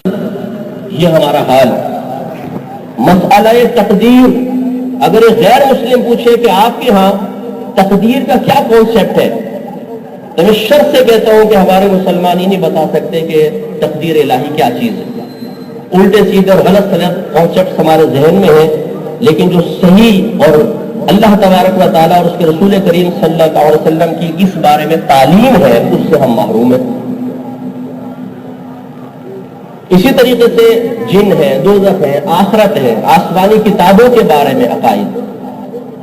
یہ ہمارا حال. مسئلہ تقدیر، اگر ایک غیر مسلم پوچھے کہ آپ کے ہاں تقدیر کا کیا کانسیپٹ ہے، تو میں شرط سے کہتا ہوں کہ ہمارے مسلمان ہی نہیں بتا سکتے کہ تقدیر الہی کیا چیز ہے. الٹے سیدھے اور غلط کانسیپٹ ہمارے ذہن میں ہیں، لیکن جو صحیح اور اللہ تبارک و تعالیٰ اور اس کے رسول کریم صلی اللہ علیہ وسلم کی اس بارے میں تعلیم ہے، اس سے ہم محروم ہیں. اسی طریقے سے جن ہے، دوزخ ہے، آخرت ہے، آسمانی کتابوں کے بارے میں عقائد،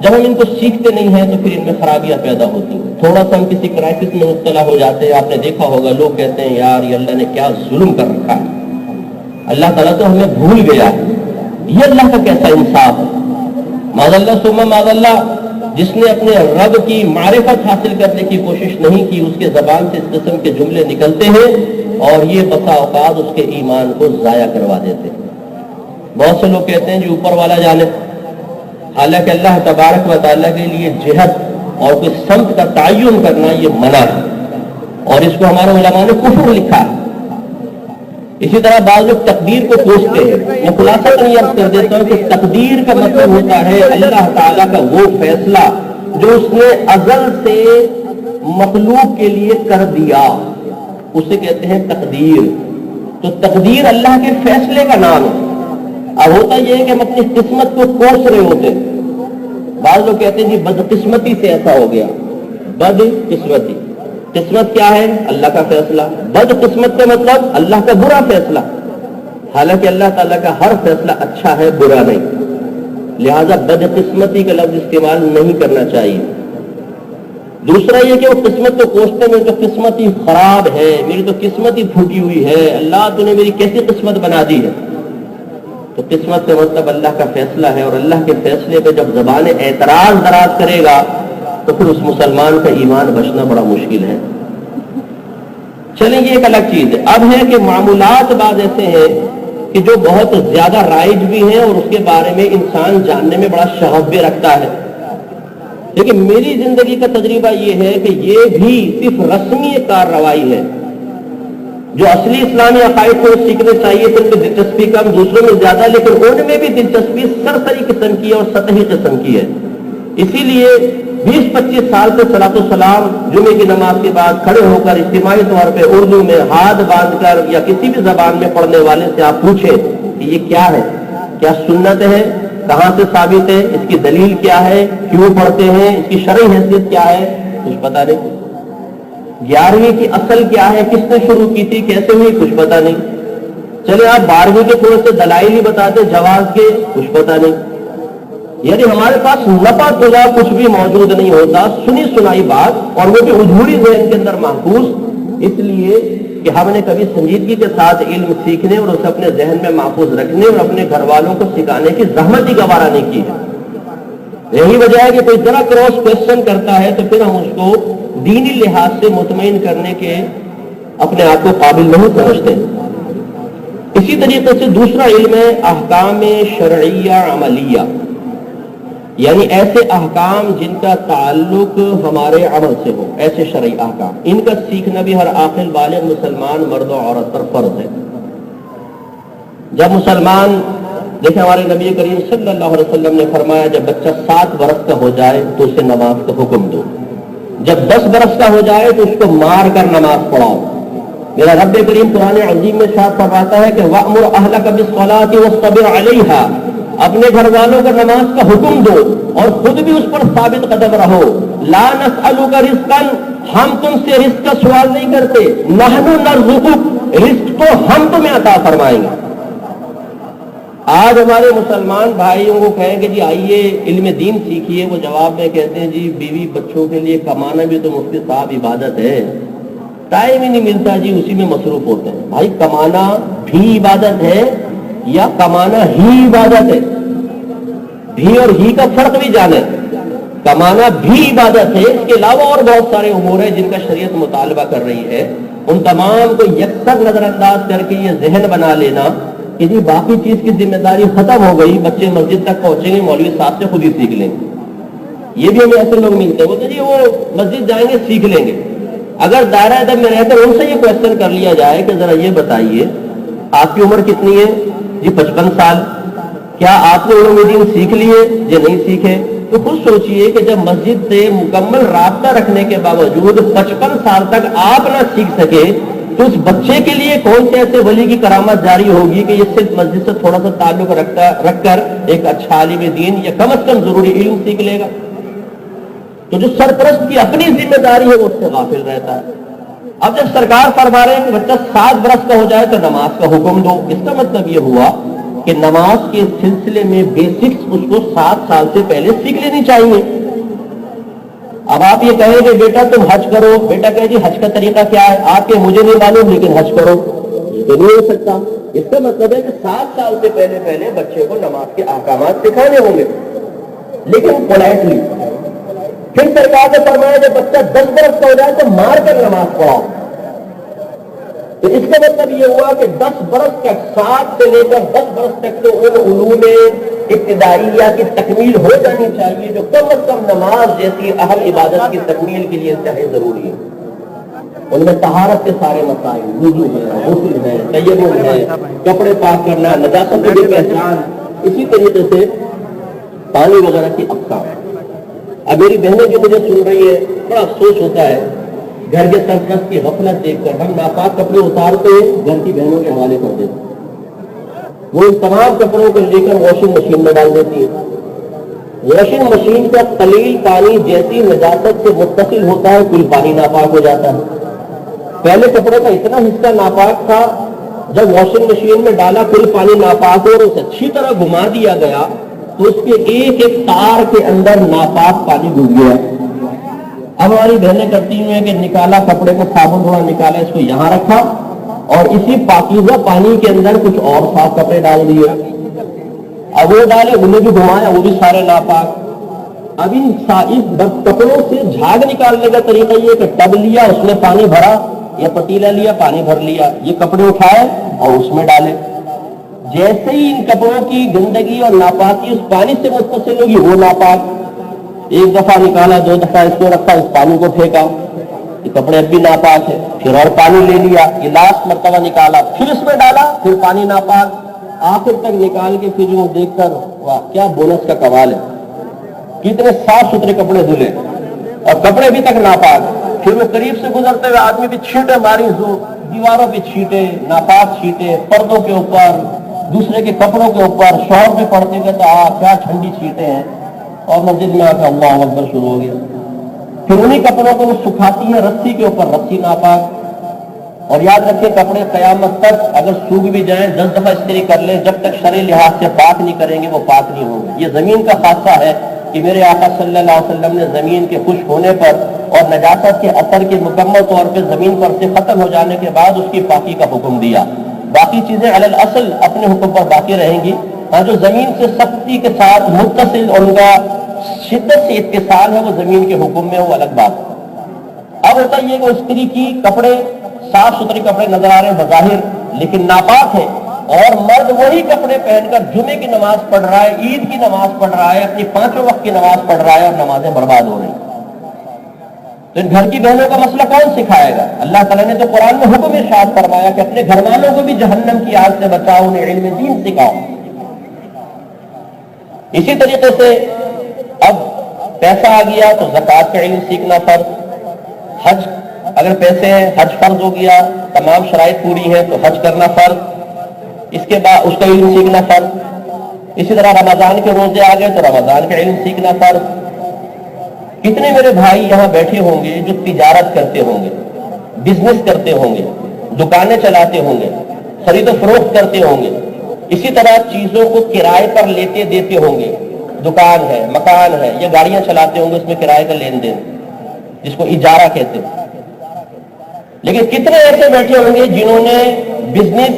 جب ہم ان کو سیکھتے نہیں ہیں تو پھر ان میں خرابیاں پیدا ہوتی ہیں. تھوڑا سا ہم کسی کرائسس میں مبتلا ہو جاتے ہیں. آپ نے دیکھا ہوگا لوگ کہتے ہیں یار یہ اللہ نے کیا ظلم کر رکھا ہے، اللہ تعالیٰ تو ہمیں بھول گیا، یہ اللہ کا کیسا انصاف ہے. معاذ اللہ ثم معاذ اللہ، جس نے اپنے رب کی معرفت حاصل کرنے کی کوشش نہیں کی، اس کے زبان سے اس قسم کے جملے نکلتے ہیں اور یہ بسا اوقات اس کے ایمان کو ضائع کروا دیتے ہیں. بہت سے لوگ کہتے ہیں جی اوپر والا جانے، حالانکہ اللہ تبارک و تعالیٰ کے لیے جہت اور کوئی سمت کا تعین کرنا یہ منع ہے، اور اس کو ہمارے علماء نے کفر لکھا ہے. اسی طرح بعض لوگ تقدیر کو کوستے ہیں. میں خلاصہ یہ عرض کر دیتا ہوں کہ تقدیر کا مطلب ہوتا ہے اللہ تعالیٰ کا وہ فیصلہ جو اس نے ازل سے مخلوق کے لیے کر دیا، اسے کہتے ہیں تقدیر. تو تقدیر اللہ کے فیصلے کا نام ہے. اب ہوتا یہ ہے کہ ہم اپنی قسمت کو کوس رہے ہوتے ہیں. بعض لوگ کہتے ہیں جی بدقسمتی سے ایسا ہو گیا. بدقسمتی، قسمت کیا ہے؟ اللہ کا فیصلہ. بدقسمت کا مطلب اللہ کا برا فیصلہ، حالانکہ اللہ تعالیٰ کا ہر فیصلہ اچھا ہے، برا نہیں. لہذا بدقسمتی کا لفظ استعمال نہیں کرنا چاہیے. دوسرا یہ کہ وہ قسمت کو کوستے میں تو قسمت ہی خراب ہے، میری تو قسمت ہی پھوٹی ہوئی ہے، اللہ تو نے میری کیسی قسمت بنا دی ہے. تو قسمت کا مطلب اللہ کا فیصلہ ہے، اور اللہ کے فیصلے پہ جب زبان اعتراض دراز کرے گا تو پھر اس مسلمان کا ایمان بچنا بڑا مشکل ہے. چلیں یہ ایک الگ چیز ہے. اب ہے کہ معمولات بعض ایسے ہیں کہ جو بہت زیادہ رائج بھی ہیں اور اس کے بارے میں انسان جاننے میں بڑا شغف بھی رکھتا ہے. لیکن میری زندگی کا تجربہ یہ ہے کہ یہ بھی صرف رسمی کارروائی ہے. جو اصلی اسلامی عقائد کو سیکھنے چاہیے تھے ان میں دلچسپی کم، دوسروں میں زیادہ، لیکن ان میں بھی دلچسپی سرسری قسم کی اور سطحی قسم کی ہے. اسی لیے 20-25 سال سے صلاۃ السلام جمعے کی نماز کے بعد کھڑے ہو کر اجتماعی طور پہ اردو میں ہاتھ باندھ کر یا کسی بھی زبان میں پڑھنے والے سے آپ پوچھیں کہ یہ کیا ہے، کیا سنت ہے، کہاں سے ثابت ہے، اس کی دلیل کیا ہے، کیوں پڑھتے ہیں، اس کی شرعی حیثیت کیا ہے، کچھ پتہ نہیں. 11ویں کی اصل کیا ہے، کس نے شروع کی تھی، کیسے ہوئی، کچھ پتہ نہیں. چلے آپ 12ویں کے تھوڑے سے دلائل ہی بتاتے جواز کے، کچھ پتہ نہیں. یعنی ہمارے پاس لپا تلا کچھ بھی موجود نہیں ہوتا، سنی سنائی بات، اور وہ بھی ادھوری ذہن کے اندر محفوظ. اس لیے کہ ہم نے کبھی سنجیدگی کے ساتھ علم سیکھنے اور اسے اپنے ذہن میں محفوظ رکھنے اور اپنے گھر والوں کو سکھانے کی زحمت ہی گوارا نہیں کی ہے. یہی وجہ ہے کہ کوئی ذرا کراس کوشچن کرتا ہے تو پھر ہم اس کو دینی لحاظ سے مطمئن کرنے کے اپنے آپ کو قابل نہیں سمجھتے. اسی طریقے سے دوسرا علم ہے احکام شرعیہ عملیہ، یعنی ایسے احکام جن کا تعلق ہمارے عمل سے ہو، ایسے شرعی احکام. ان کا سیکھنا بھی ہر عاقل بالغ مسلمان مرد و عورت پر فرض ہے. جب مسلمان دیکھیں ہمارے نبی کریم صلی اللہ علیہ وسلم نے فرمایا جب بچہ 7 برس کا ہو جائے تو اسے نماز کا حکم دو، جب 10 برس کا ہو جائے تو اس کو مار کر نماز پڑھاؤ. میرا رب کریم قرآن عظیم میں ارشاد فرماتا ہے کہ وَأْمُرْ أَهْلَكَ بِالصَّلَاةِ وَاصْطَبِرْ عَلَيْهَا، اپنے گھر والوں کو نماز کا حکم دو اور خود بھی اس پر ثابت قدم رہو. لا نسألک رزقا، ہم تم سے رزق کا سوال نہیں کرتے، نحن نرزقک، رزق تو ہم تمہیں عطا فرمائیں گے. آج ہمارے مسلمان بھائیوں کو کہیں کہ جی آئیے علم دین سیکھیے، وہ جواب میں کہتے ہیں جی بیوی بچوں کے لیے کمانا بھی تو مفتی صاحب عبادت ہے، ٹائم ہی نہیں ملتا جی، اسی میں مصروف ہوتے ہیں. بھائی کمانا بھی عبادت ہے یا کمانا ہی عبادت ہے؟ بھی اور ہی کا فرق بھی جانے. کمانا بھی عبادت ہے، اس کے علاوہ اور بہت سارے امور ہیں جن کا شریعت مطالبہ کر رہی ہے. ان تمام کو یکسر نظر انداز کر کے یہ ذہن بنا لینا کہ جی باقی چیز کی ذمہ داری ختم ہو گئی، بچے مسجد تک پہنچیں گے مولوی صاحب سے خود ہی سیکھ لیں گے. یہ بھی ہمیں ایسے لوگ ملتے ہیں بولتے جی وہ مسجد جائیں گے سیکھ لیں گے. اگر دائرہ ادب میں رہ کر ان سے یہ کوشچن کر لیا جائے کہ ذرا یہ بتائیے آپ کی عمر کتنی ہے؟ جی 55 سال. کیا آپ نے علوم دین سیکھ لیے؟ یہ نہیں سیکھے. تو خود سوچئے کہ جب مسجد سے مکمل رابطہ رکھنے کے باوجود 55 سال تک آپ نہ سیکھ سکے تو اس بچے کے لیے کون سے ایسے ولی کی کرامت جاری ہوگی کہ یہ صرف مسجد سے تھوڑا سا تعلق رکھ کر ایک اچھا عالم دین یا کم از کم ضروری علم سیکھ لے گا؟ تو جو سرپرست کی اپنی ذمہ داری ہے وہ اس سے غافل رہتا ہے. اب جب سرکار فرما رہے ہیں کہ بچہ 7 برس کا ہو جائے تو نماز کا حکم دو، اس کا مطلب یہ ہوا کہ نماز کے سلسلے میں بیسکس اس کو 7 سال سے پہلے سیکھ لینی چاہیے. اب آپ یہ کہیں کہ بیٹا تم حج کرو، بیٹا کہے جی حج کا طریقہ کیا ہے؟ آپ کے مجھے نہیں معلوم لیکن حج کرو، یہ تو نہیں ہو سکتا. اس کا مطلب ہے کہ 7 سال سے پہلے بچے کو نماز کے احکامات سکھانے ہوں گے، لیکن پولائٹلی. پھر سرکار نے فرمایا جب بچہ 10 برس کا ہو جائے تو مار کر نماز پڑھاؤ. تو اس کا مطلب یہ ہوا کہ 10 برس تک، 7 سے لے کر 10 برس تک تو ان علوم ابتدائیہ کی تکمیل ہو جانی چاہیے جو کم از کم نماز جیسی اہم عبادت کی تکمیل کے لیے انتہائی ضروری ہے. ان میں طہارت کے سارے مسائل، وضو ہے، غسل ہے، تیمم ہے، کپڑے پاک کرنا، نجاست کی پہچان، اسی طریقے سے پانی وغیرہ کی اقسام. اب میری بہنیں جو مجھے سن رہی ہے، بڑا افسوس ہوتا ہے گھر کے سرپرست کی غفلت دیکھ کر. ہم ناپاک کپڑے اتارتے ہیں، گھر کی بہنوں کے حوالے کر دیتے ہیں. وہ ان تمام کپڑوں کو لے کر واشنگ مشین میں ڈال دیتی ہے. واشنگ مشین کا قلیل پانی جیسی نجاست سے متصل ہوتا ہے کل پانی ناپاک ہو جاتا ہے. پہلے کپڑے کا اتنا حصہ ناپاک تھا، جب واشنگ مشین میں ڈالا کل پانی ناپاک ہو اور اسے اچھی طرح گھما دیا گیا تو اس کے ایک ایک تار کے اندر ناپاک پانی گھس گیا. اب ہماری بہنیں کرتی ہیں کہ نکالا کپڑے کو، صابن تھوڑا نکالا، اس کو یہاں رکھا اور اسی پاکیزہ پانی کے اندر کچھ اور صاف کپڑے ڈال دیے. اب وہ ڈالے، انہیں بھی گھمایا، وہ بھی سارے ناپاک. اب ان کپڑوں سے جھاگ نکالنے کا طریقہ یہ کہ ٹب لیا، اس میں پانی بھرا، یا پتیلا لیا، پانی بھر لیا، یہ کپڑے اٹھائے اور اس میں ڈالے. جیسے ہی ان کپڑوں کی گندگی اور ناپاکی اس پانی سے متصل ہوگی وہ ناپاک. ایک دفعہ نکالا، 2 دفعہ اس کو رکھا، اس پانی کو پھینکا، یہ کپڑے اب بھی ناپاک ہے. پھر اور پانی لے لیا، یہ لاسٹ مرتبہ نکالا، پھر اس میں ڈالا، پھر پانی ناپاک. آخر تک نکال کے پھر وہ دیکھ کر واہ کیا بونس کا کمال ہے، کتنے صاف ستھرے کپڑے دھلے اور کپڑے بھی تک ناپاک. پھر وہ قریب سے گزرتے ہوئے آدمی بھی چھینٹیں ماری، دیواروں پہ چھینٹے، ناپاک چھینٹے، پردوں کے اوپر، دوسرے کے کپڑوں کے اوپر. شوہر پہ پڑتے گئے تو کیا ٹھنڈی چھینٹیں ہیں، اور مسجد میں آ کے اللہ اکبر شروع ہو گیا. پھر انہیں کپڑوں کو وہ سکھاتی ہے رسی کے اوپر، رسی ناپاک. اور یاد رکھیں کپڑے قیامت تک اگر سوکھ بھی جائیں 10 دفعہ استری کر لیں، جب تک شرعی لحاظ سے پاک نہیں کریں گے وہ پاک نہیں ہوں گے. یہ زمین کا خاصہ ہے کہ میرے آقا صلی اللہ علیہ وسلم نے زمین کے خشک ہونے پر اور نجاست کے اثر کے مکمل طور پہ زمین پر سے ختم ہو جانے کے بعد اس کی پاکی کا حکم دیا. باقی چیزیں علی الاصل اپنے حکم پر باقی رہیں گی. جو زمین سے سختی کے ساتھ متصل اور ان کا شدت سے اتصال ہے وہ زمین کے حکم میں، وہ الگ بات. اب ہوتا یہ کہ استری کی کپڑے صاف ستھرے کپڑے نظر آ رہے ہیں بظاہر لیکن ناپاک ہیں، اور مرد وہی کپڑے پہن کر جمعے کی نماز پڑھ رہا ہے، عید کی نماز پڑھ رہا ہے، اپنی 5 وقت کی نماز پڑھ رہا ہے اور نمازیں برباد ہو رہی ہیں. تو ان گھر کی بہنوں کا مسئلہ کون سکھائے گا؟ اللہ تعالیٰ نے تو قرآن میں حکم ارشاد فرمایا کہ اپنے گھر والوں کو بھی جہنم کی آگ سے بچاؤ، انہیں علم دین سکھاؤ. اسی طریقے سے اب پیسہ آ گیا تو زکوٰۃ کا علم سیکھنا فرض. حج اگر پیسے ہیں حج فرض ہو گیا، تمام شرائط پوری ہے تو حج کرنا فرض. اس کے بعد اس کا علم سیکھنا فرض. اسی طرح رمضان کے روزے آ گئے تو رمضان کا علم سیکھنا فرض. کتنے میرے بھائی یہاں بیٹھے ہوں گے جو تجارت کرتے ہوں گے، بزنس کرتے ہوں گے، دکانیں چلاتے ہوں گے، خرید و فروخت کرتے ہوں گے، اسی طرح چیزوں کو کرائے پر لیتے دیتے ہوں گے. دکان ہے، مکان ہے، یا گاڑیاں چلاتے ہوں گے، اس میں کرائے کا لین دین جس کو اجارہ کہتے ہیں. لیکن کتنے ایسے بیٹھے ہوں گے جنہوں نے بزنس،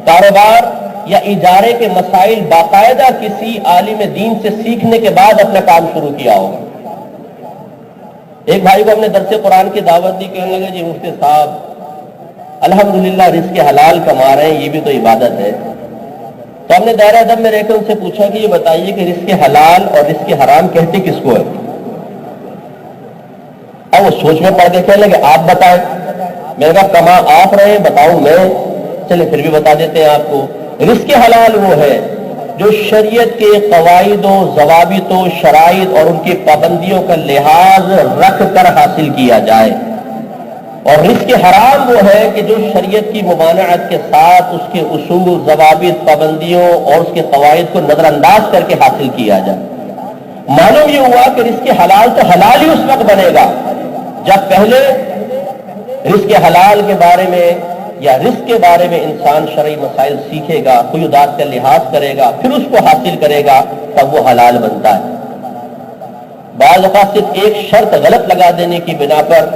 کاروبار یا اجارے کے مسائل باقاعدہ کسی عالم دین سے سیکھنے کے بعد اپنا کام شروع کیا ہوگا. ایک بھائی کو ہم نے درس قرآن کی دعوت دی، کہنے لگے جی مفتی صاحب الحمدللہ رزق حلال کما رہے ہیں، یہ بھی تو عبادت ہے. تو ہم نے دائرہ ادب میں رہ کے ان سے پوچھا کہ یہ بتائیے کہ رزق حلال اور رزق حرام کہتے کس کو ہے؟ اب وہ سوچ میں پڑ کے کہنے لگے آپ بتائیں. میں نے کہا کما آپ رہے ہیں، بتاؤں میں؟ چلیں پھر بھی بتا دیتے ہیں آپ کو. رزق حلال وہ ہے جو شریعت کے قواعد و ضوابط و شرائط اور ان کی پابندیوں کا لحاظ رکھ کر حاصل کیا جائے, اور رزق حرام وہ ہے کہ جو شریعت کی ممانعت کے ساتھ اس کے اصول, ضوابط, پابندیوں اور اس کے قواعد کو نظر انداز کر کے حاصل کیا جائے. معلوم یہ ہوا کہ رزق حلال تو حلال ہی اس وقت بنے گا جب پہلے رزق حلال کے بارے میں یا رزق کے بارے میں انسان شرعی مسائل سیکھے گا, قیودات کا لحاظ کرے گا, پھر اس کو حاصل کرے گا, تب وہ حلال بنتا ہے. بعض اوقات صرف ایک شرط غلط لگا دینے کی بنا پر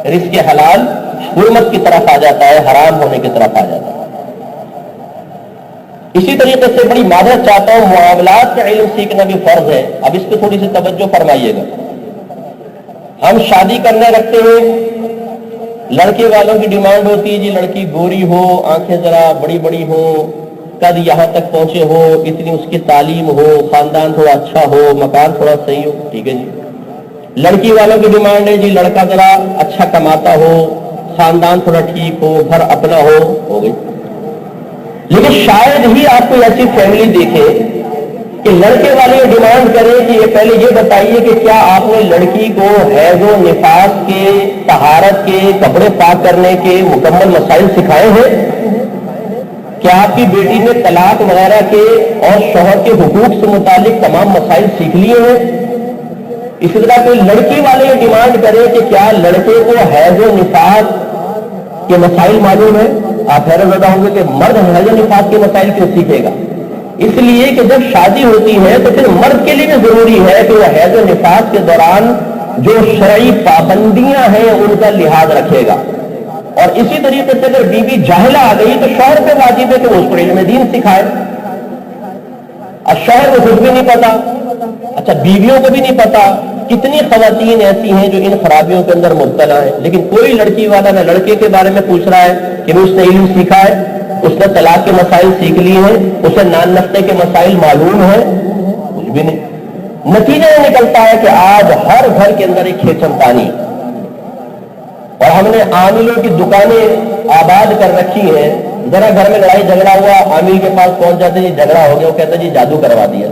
رزق حلال حرمت کی طرف آ جاتا ہے, حرام ہونے کی طرف آ جاتا ہے. اسی طریقے سے بڑی معذرت چاہتا ہوں, معاملات کا علم سیکھنا بھی فرض ہے. اب اس پہ تھوڑی سی توجہ فرمائیے گا. ہم شادی کرنے رکھتے ہیں, لڑکے والوں کی ڈیمانڈ ہوتی ہے جی لڑکی گوری ہو, آنکھیں ذرا بڑی بڑی ہو, قد یہاں تک پہنچے ہو, اتنی اس کی تعلیم ہو, خاندان تھوڑا اچھا ہو, مکان تھوڑا صحیح ہو. ٹھیک ہے جی. لڑکی والوں کی ڈیمانڈ ہے جی لڑکا ذرا اچھا کماتا ہو, خاندان تھوڑا ٹھیک ہو, گھر اپنا ہو گئی. لیکن شاید ہی آپ کو ایسی فیملی دیکھے کہ لڑکے والے ڈیمانڈ کرے کہ یہ پہلے یہ بتائیے کہ کیا آپ نے لڑکی کو حیض و نفاس کے, طہارت کے, کپڑے پاک کرنے کے مکمل مسائل سکھائے ہیں؟ کیا آپ کی بیٹی نے طلاق وغیرہ کے اور شوہر کے حقوق سے متعلق تمام مسائل سیکھ لیے ہیں؟ اسی طرح کوئی لڑکی والے یہ ڈیمانڈ کرے کہ کیا لڑکے کو حیض و نفاس کے مسائل معلوم ہے؟ آپ حیرت زدہ ہوں گے کہ مرد حیض و نفاس کے مسائل کیوں سیکھے گا؟ اس لیے کہ جب شادی ہوتی ہے تو پھر مرد کے لیے بھی ضروری ہے کہ وہ حیض و نفاس کے دوران جو شرعی پابندیاں ہیں ان کا لحاظ رکھے گا. اور اسی طریقے سے اگر بیوی جاہلہ آ گئی تو شوہر پہ واجب ہے کہ وہ اس کو علم دین سکھائے. اور شوہر کو خود بھی نہیں پتا, اچھا بیویوں کو بھی نہیں پتا. کتنی خواتین ایسی ہیں جو ان خرابیوں کے اندر مبتلا ہیں, لیکن کوئی لڑکی والا نہ لڑکے کے بارے میں پوچھ رہا ہے کہ وہ اس نے علم سیکھا ہے, اس نے طلاق کے مسائل سیکھ لیے ہیں, اسے نان نقطے کے مسائل معلوم ہیں, کچھ بھی نہیں. نتیجہ یہ نکلتا ہے کہ آج ہر گھر کے اندر ایک کھیچم پانی, اور ہم نے عاملوں کی دکانیں آباد کر رکھی ہیں. ذرا گھر میں لڑائی جھگڑا ہوا, عامل کے پاس پہنچ جاتے جی جھگڑا ہو گیا, وہ کہتا جی جادو کروا دیا.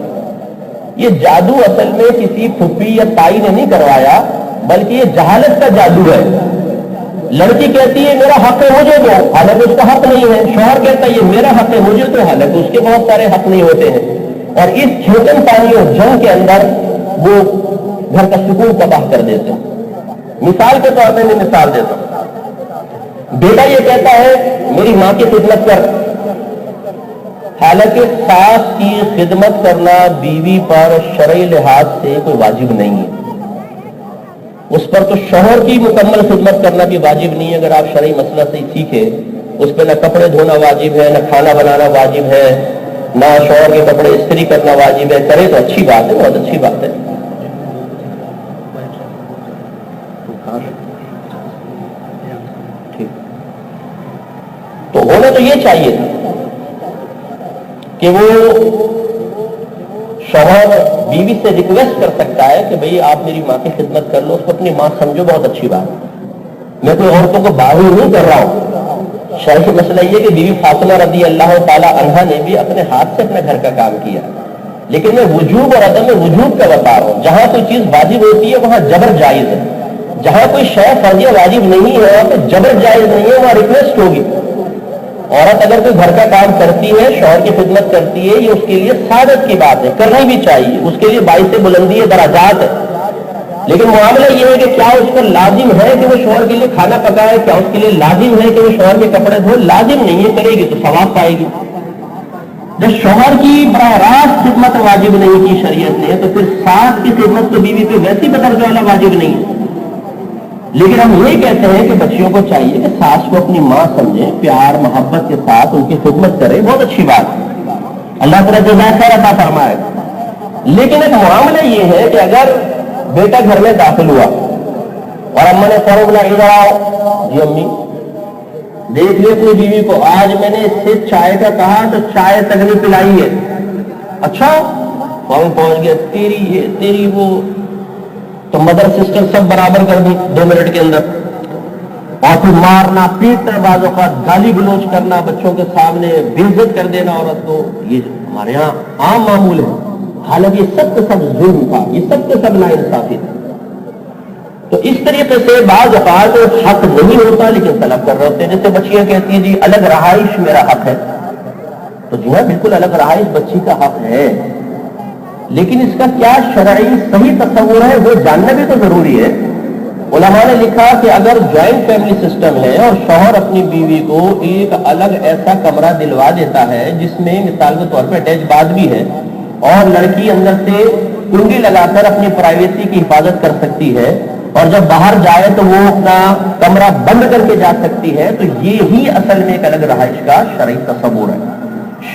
یہ جادو اصل میں کسی پھپھی یا تائی نے نہیں کروایا, بلکہ یہ جہالت کا جادو ہے. لڑکی کہتی ہے میرا حق ہے مجھے دو, حالانکہ اس کا حق نہیں ہے. شوہر کہتا ہے یہ میرا حق ہے مجھے تو, حالانکہ اس کے بہت سارے حق نہیں ہوتے ہیں. اور اس کھیچن پانی اور جنگ کے اندر وہ گھر کا سکون تباہ کر دیتے ہیں. مثال کے طور پہ میں مثال دیتا ہوں. بیٹا یہ کہتا ہے میری ماں کی خدمت کر, حالانکہ ساس کی خدمت کرنا بیوی پر شرعی لحاظ سے کوئی واجب نہیں ہے. اس پر تو شوہر کی مکمل خدمت کرنا بھی واجب نہیں ہے. اگر آپ شرعی مسئلہ سے سیکھیں, اس پہ نہ کپڑے دھونا واجب ہے, نہ کھانا بنانا واجب ہے, نہ شوہر کے کپڑے استری کرنا واجب ہے. کرے تو اچھی بات ہے, بہت اچھی بات ہے. تو ہونا تو یہ چاہیے تھا کہ وہ شوہر بیوی سے ریکویسٹ کر سکتا ہے کہ بھئی آپ میری ماں کی خدمت کر لو, اس کو اپنی ماں سمجھو, بہت اچھی بات ہے. میں کوئی عورتوں کو باغی نہیں کر رہا ہوں. شرعی مسئلہ یہ کہ بیوی فاطمہ رضی اللہ تعالی عنہا نے بھی اپنے ہاتھ سے اپنے گھر کا کام کیا, لیکن میں وجوب اور عدم وجوب کا بتا رہا ہوں. جہاں کوئی چیز واجب ہوتی ہے وہاں جبر جائز ہے, جہاں کوئی شے فرضیہ واجب نہیں ہے وہاں پہ جبر جائز نہیں ہے, وہاں ریکویسٹ ہوگی. عورت اگر کوئی گھر کا کام کرتی ہے, شوہر کی خدمت کرتی ہے, یہ اس کے لیے سعادت کی بات ہے, کرنی بھی چاہیے, اس کے لیے باعث بلندی درجات ہے. لیکن معاملہ یہ ہے کہ کیا اس پر لازم ہے کہ وہ شوہر کے لیے کھانا پکائے, کیا اس کے لیے لازم ہے کہ وہ شوہر کے کپڑے دھوئے؟ لازم نہیں ہے. کرے گی تو ثواب پائے گی. جب شوہر کی براہ راست خدمت واجب نہیں کی شریعت نے, تو پھر ساس کی خدمت تو بیوی پہ ویسی بدرجہ والا واجب نہیں ہے. لیکن ہم یہ کہتے ہیں کہ بچیوں کو چاہیے کہ ساس کو اپنی ماں سمجھیں, پیار محبت کے ساتھ ان کی خدمت کریں, بہت اچھی بات ہے, اللہ تعالیٰ جزائے خیر عطا فرمائے. لیکن ایک معاملہ یہ ہے کہ اگر بیٹا گھر میں داخل ہوا اور اما نے فوراً بولا ادھر آؤ, جی امی, دیکھ لے اپنی بیوی کو, آج میں نے اس سے چائے کا کہا تو چائے تک نہیں پلائی ہے. اچھا, فوراً پہنچ گیا, تیری یہ تیری وہ, تو مدر سسٹر سب برابر کر دی 2 منٹ کے اندر. اور پھر مارنا پیٹنا، بعض اوقات گالی گلوچ کرنا بچوں کے سامنے، بے عزت کر دینا عورت کو، یہ ہمارے یہاں عام معمول ہے، حالانکہ یہ سب کے سب ظلم تھا، یہ سب کے سب ناانصافی تھا۔ تو اس طریقے سے بعض اوقات حق نہیں ہوتا لیکن طلب کر رہے ہوتے ہیں، جیسے بچیاں کہتی ہیں جی الگ رہائش میرا حق ہے، تو جی ہاں بالکل الگ رہائش بچی کا حق ہے، لیکن اس کا کیا شرعی صحیح تصور ہے وہ جاننا بھی تو ضروری ہے۔ علماء نے لکھا کہ اگر جوائنٹ فیملی سسٹم ہے اور شوہر اپنی بیوی کو ایک الگ ایسا کمرہ دلوا دیتا ہے جس میں مثال کے طور پہ اٹیچ باتھ بھی ہے اور لڑکی اندر سے کنڈی لگا کر اپنی پرائیویسی کی حفاظت کر سکتی ہے اور جب باہر جائے تو وہ اپنا کمرہ بند کر کے جا سکتی ہے، تو یہی اصل میں ایک الگ رہائش کا شرعی تصور ہے۔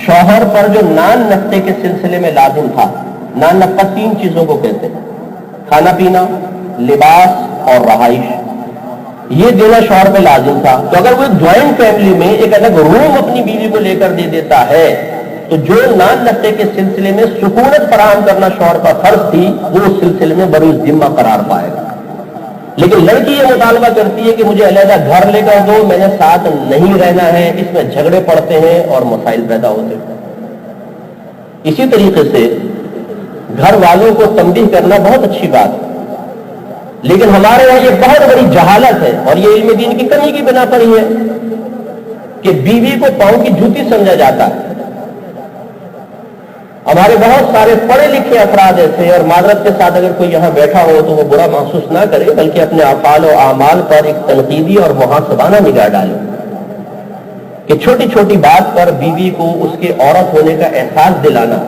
شوہر پر جو نان نفقے کے سلسلے میں لازم تھا، نان نفقہ 3 چیزوں کو کہتے ہیں، کھانا پینا، لباس اور رہائش، یہ دینا شوہر پہ لازم تھا۔ تو اگر وہ جوائنٹ فیملی میں ایک الگ روم اپنی بیوی کو لے کر دے دیتا ہے تو جو نان نفقے کے سلسلے میں سکونت فراہم کرنا شوہر پر فرض تھی وہ اس سلسلے میں بروز ذمہ قرار پائے گا۔ لیکن لڑکی یہ مطالبہ کرتی ہے کہ مجھے علیحدہ گھر لے کر دو، میں نے ساتھ نہیں رہنا ہے، اس میں جھگڑے پڑتے ہیں اور مسائل پیدا ہوتے ہیں۔ اسی طریقے سے گھر والوں کو تنبیہ کرنا بہت اچھی بات ہے، لیکن ہمارے یہاں یہ بہت بڑی جہالت ہے اور یہ علم دین کی کمی کی بنا پر ہی ہے کہ بیوی کو پاؤں کی جوتی سمجھا جاتا ہے۔ ہمارے بہت سارے پڑھے لکھے افراد ایسے، اور معذرت کے ساتھ اگر کوئی یہاں بیٹھا ہو تو وہ برا محسوس نہ کرے، بلکہ اپنے افعال و اعمال پر ایک تنقیدی اور محاسبانہ نگاہ ڈالے کہ چھوٹی چھوٹی بات پر بیوی کو اس کے عورت ہونے کا احساس دلانا،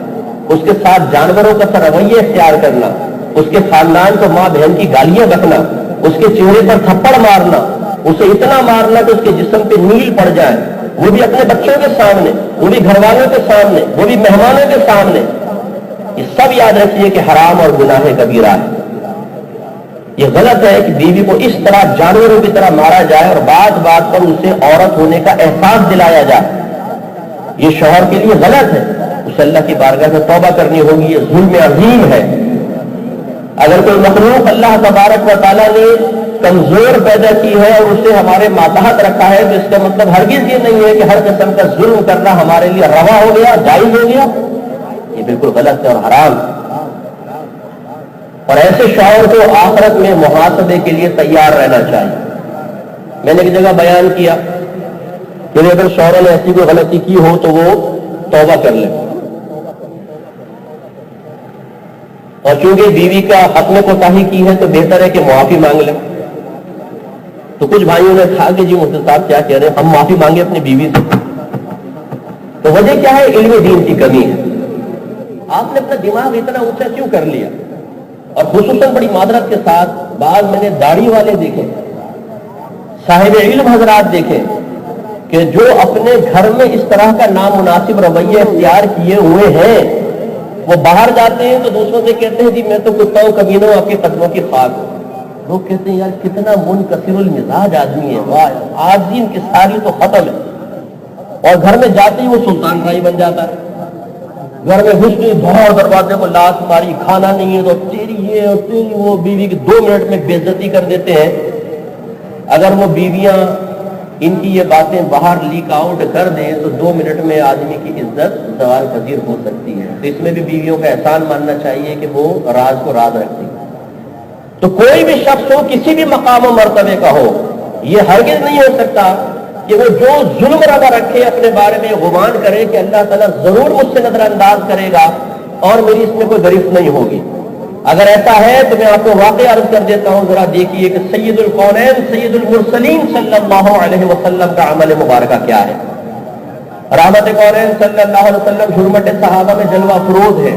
اس کے ساتھ جانوروں کا سا رویہ اختیار کرنا، اس کے خاندان کو ماں بہن کی گالیاں بکنا، اس کے چہرے پر تھپڑ مارنا، اسے اتنا مارنا کہ اس کے جسم پہ نیل پڑ جائے، وہ بھی اپنے بچوں کے سامنے، وہ بھی گھر والوں کے سامنے، وہ بھی مہمانوں کے سامنے، یہ سب یاد رکھیے کہ حرام اور گناہ کبیرہ ہے۔ یہ غلط ہے کہ بیوی کو اس طرح جانوروں کی طرح مارا جائے اور بات بات پر اسے عورت ہونے کا احساس دلایا جائے، یہ شوہر کے لیے غلط ہے، اسے اللہ کی بارگاہ سے توبہ کرنی ہوگی، یہ ظلم عظیم ہے۔ اگر کوئی مخلوق اللہ تبارک و تعالیٰ نے کمزور پیدا کی ہے اور اسے ہمارے ماتحت رکھا ہے تو اس کا مطلب ہرگز یہ نہیں ہے کہ ہر قسم کا ظلم کرنا ہمارے لیے روا ہو گیا، جائز ہو گیا، یہ بالکل غلط ہے اور حرام۔ اور ایسے شوہر کو آخرت میں محاسبے کے لیے تیار رہنا چاہیے۔ میں نے ایک جگہ بیان کیا کہ اگر شوہر نے ایسی کوئی غلطی کی ہو تو وہ توبہ کر لے، اور چونکہ بیوی کا حق میں کوتاہی کی ہے تو بہتر ہے کہ معافی مانگ لیں۔ تو کچھ بھائیوں نے کہا کہ جی مفتی صاحب کیا کہہ رہے ہیں، ہم معافی مانگے اپنی بیوی سے؟ تو وجہ کیا ہے؟ علم دین کی کمی ہے۔ آپ نے اپنا دماغ اتنا اونچا کیوں کر لیا؟ اور خصوصاً بڑی معذرت کے ساتھ بعض میں نے داڑھی والے دیکھے، صاحب علم حضرات دیکھے کہ جو اپنے گھر میں اس طرح کا نامناسب رویہ اختیار کیے ہوئے ہیں، وہ باہر جاتے ہیں تو دوسروں سے کہتے ہیں جی میں تو کتاؤں کمینوں آپ کے قدموں کی خاک ہوں۔ لوگ کہتے ہیں یار کتنا منکسر المزاج آدمی ہے، واہ آج دن کی ساری تو ختم ہے، اور گھر میں جاتے ہی وہ سلطان رائی بن جاتا ہے۔ گھر میں گھس کے دھوڑ دروازے کو لات ماری، کھانا نہیں ہے تو تیری یہ اور تیری وہ، بیوی کی 2 منٹ میں بے عزتی کر دیتے ہیں۔ اگر وہ بیویاں ان کی یہ باتیں باہر لیک آؤٹ کر دیں تو 2 منٹ میں آدمی کی عزت زوال پذیر ہو سکتی ہے۔ تو اس میں بھی بیویوں کا احسان ماننا چاہیے کہ وہ راز کو راز رکھتی ہے۔ تو کوئی بھی شخص ہو، کسی بھی مقام و مرتبے کا ہو، یہ ہرگز نہیں ہو سکتا کہ وہ جو ظلم روا رکھے اپنے بارے میں گمان کرے کہ اللہ تعالیٰ ضرور مجھ سے نظر انداز کرے گا اور میری اس میں کوئی گرفت نہیں ہوگی۔ اگر ایسا ہے تو میں آپ کو واقعہ عرض کر دیتا ہوں، ذرا دیکھیے کہ سید القونین سید المرسلین صلی اللہ علیہ وسلم کا عمل مبارکہ کیا ہے۔ رحمت کونین صلی اللہ علیہ وسلم حرمت صحابہ میں جلوہ افروز ہے۔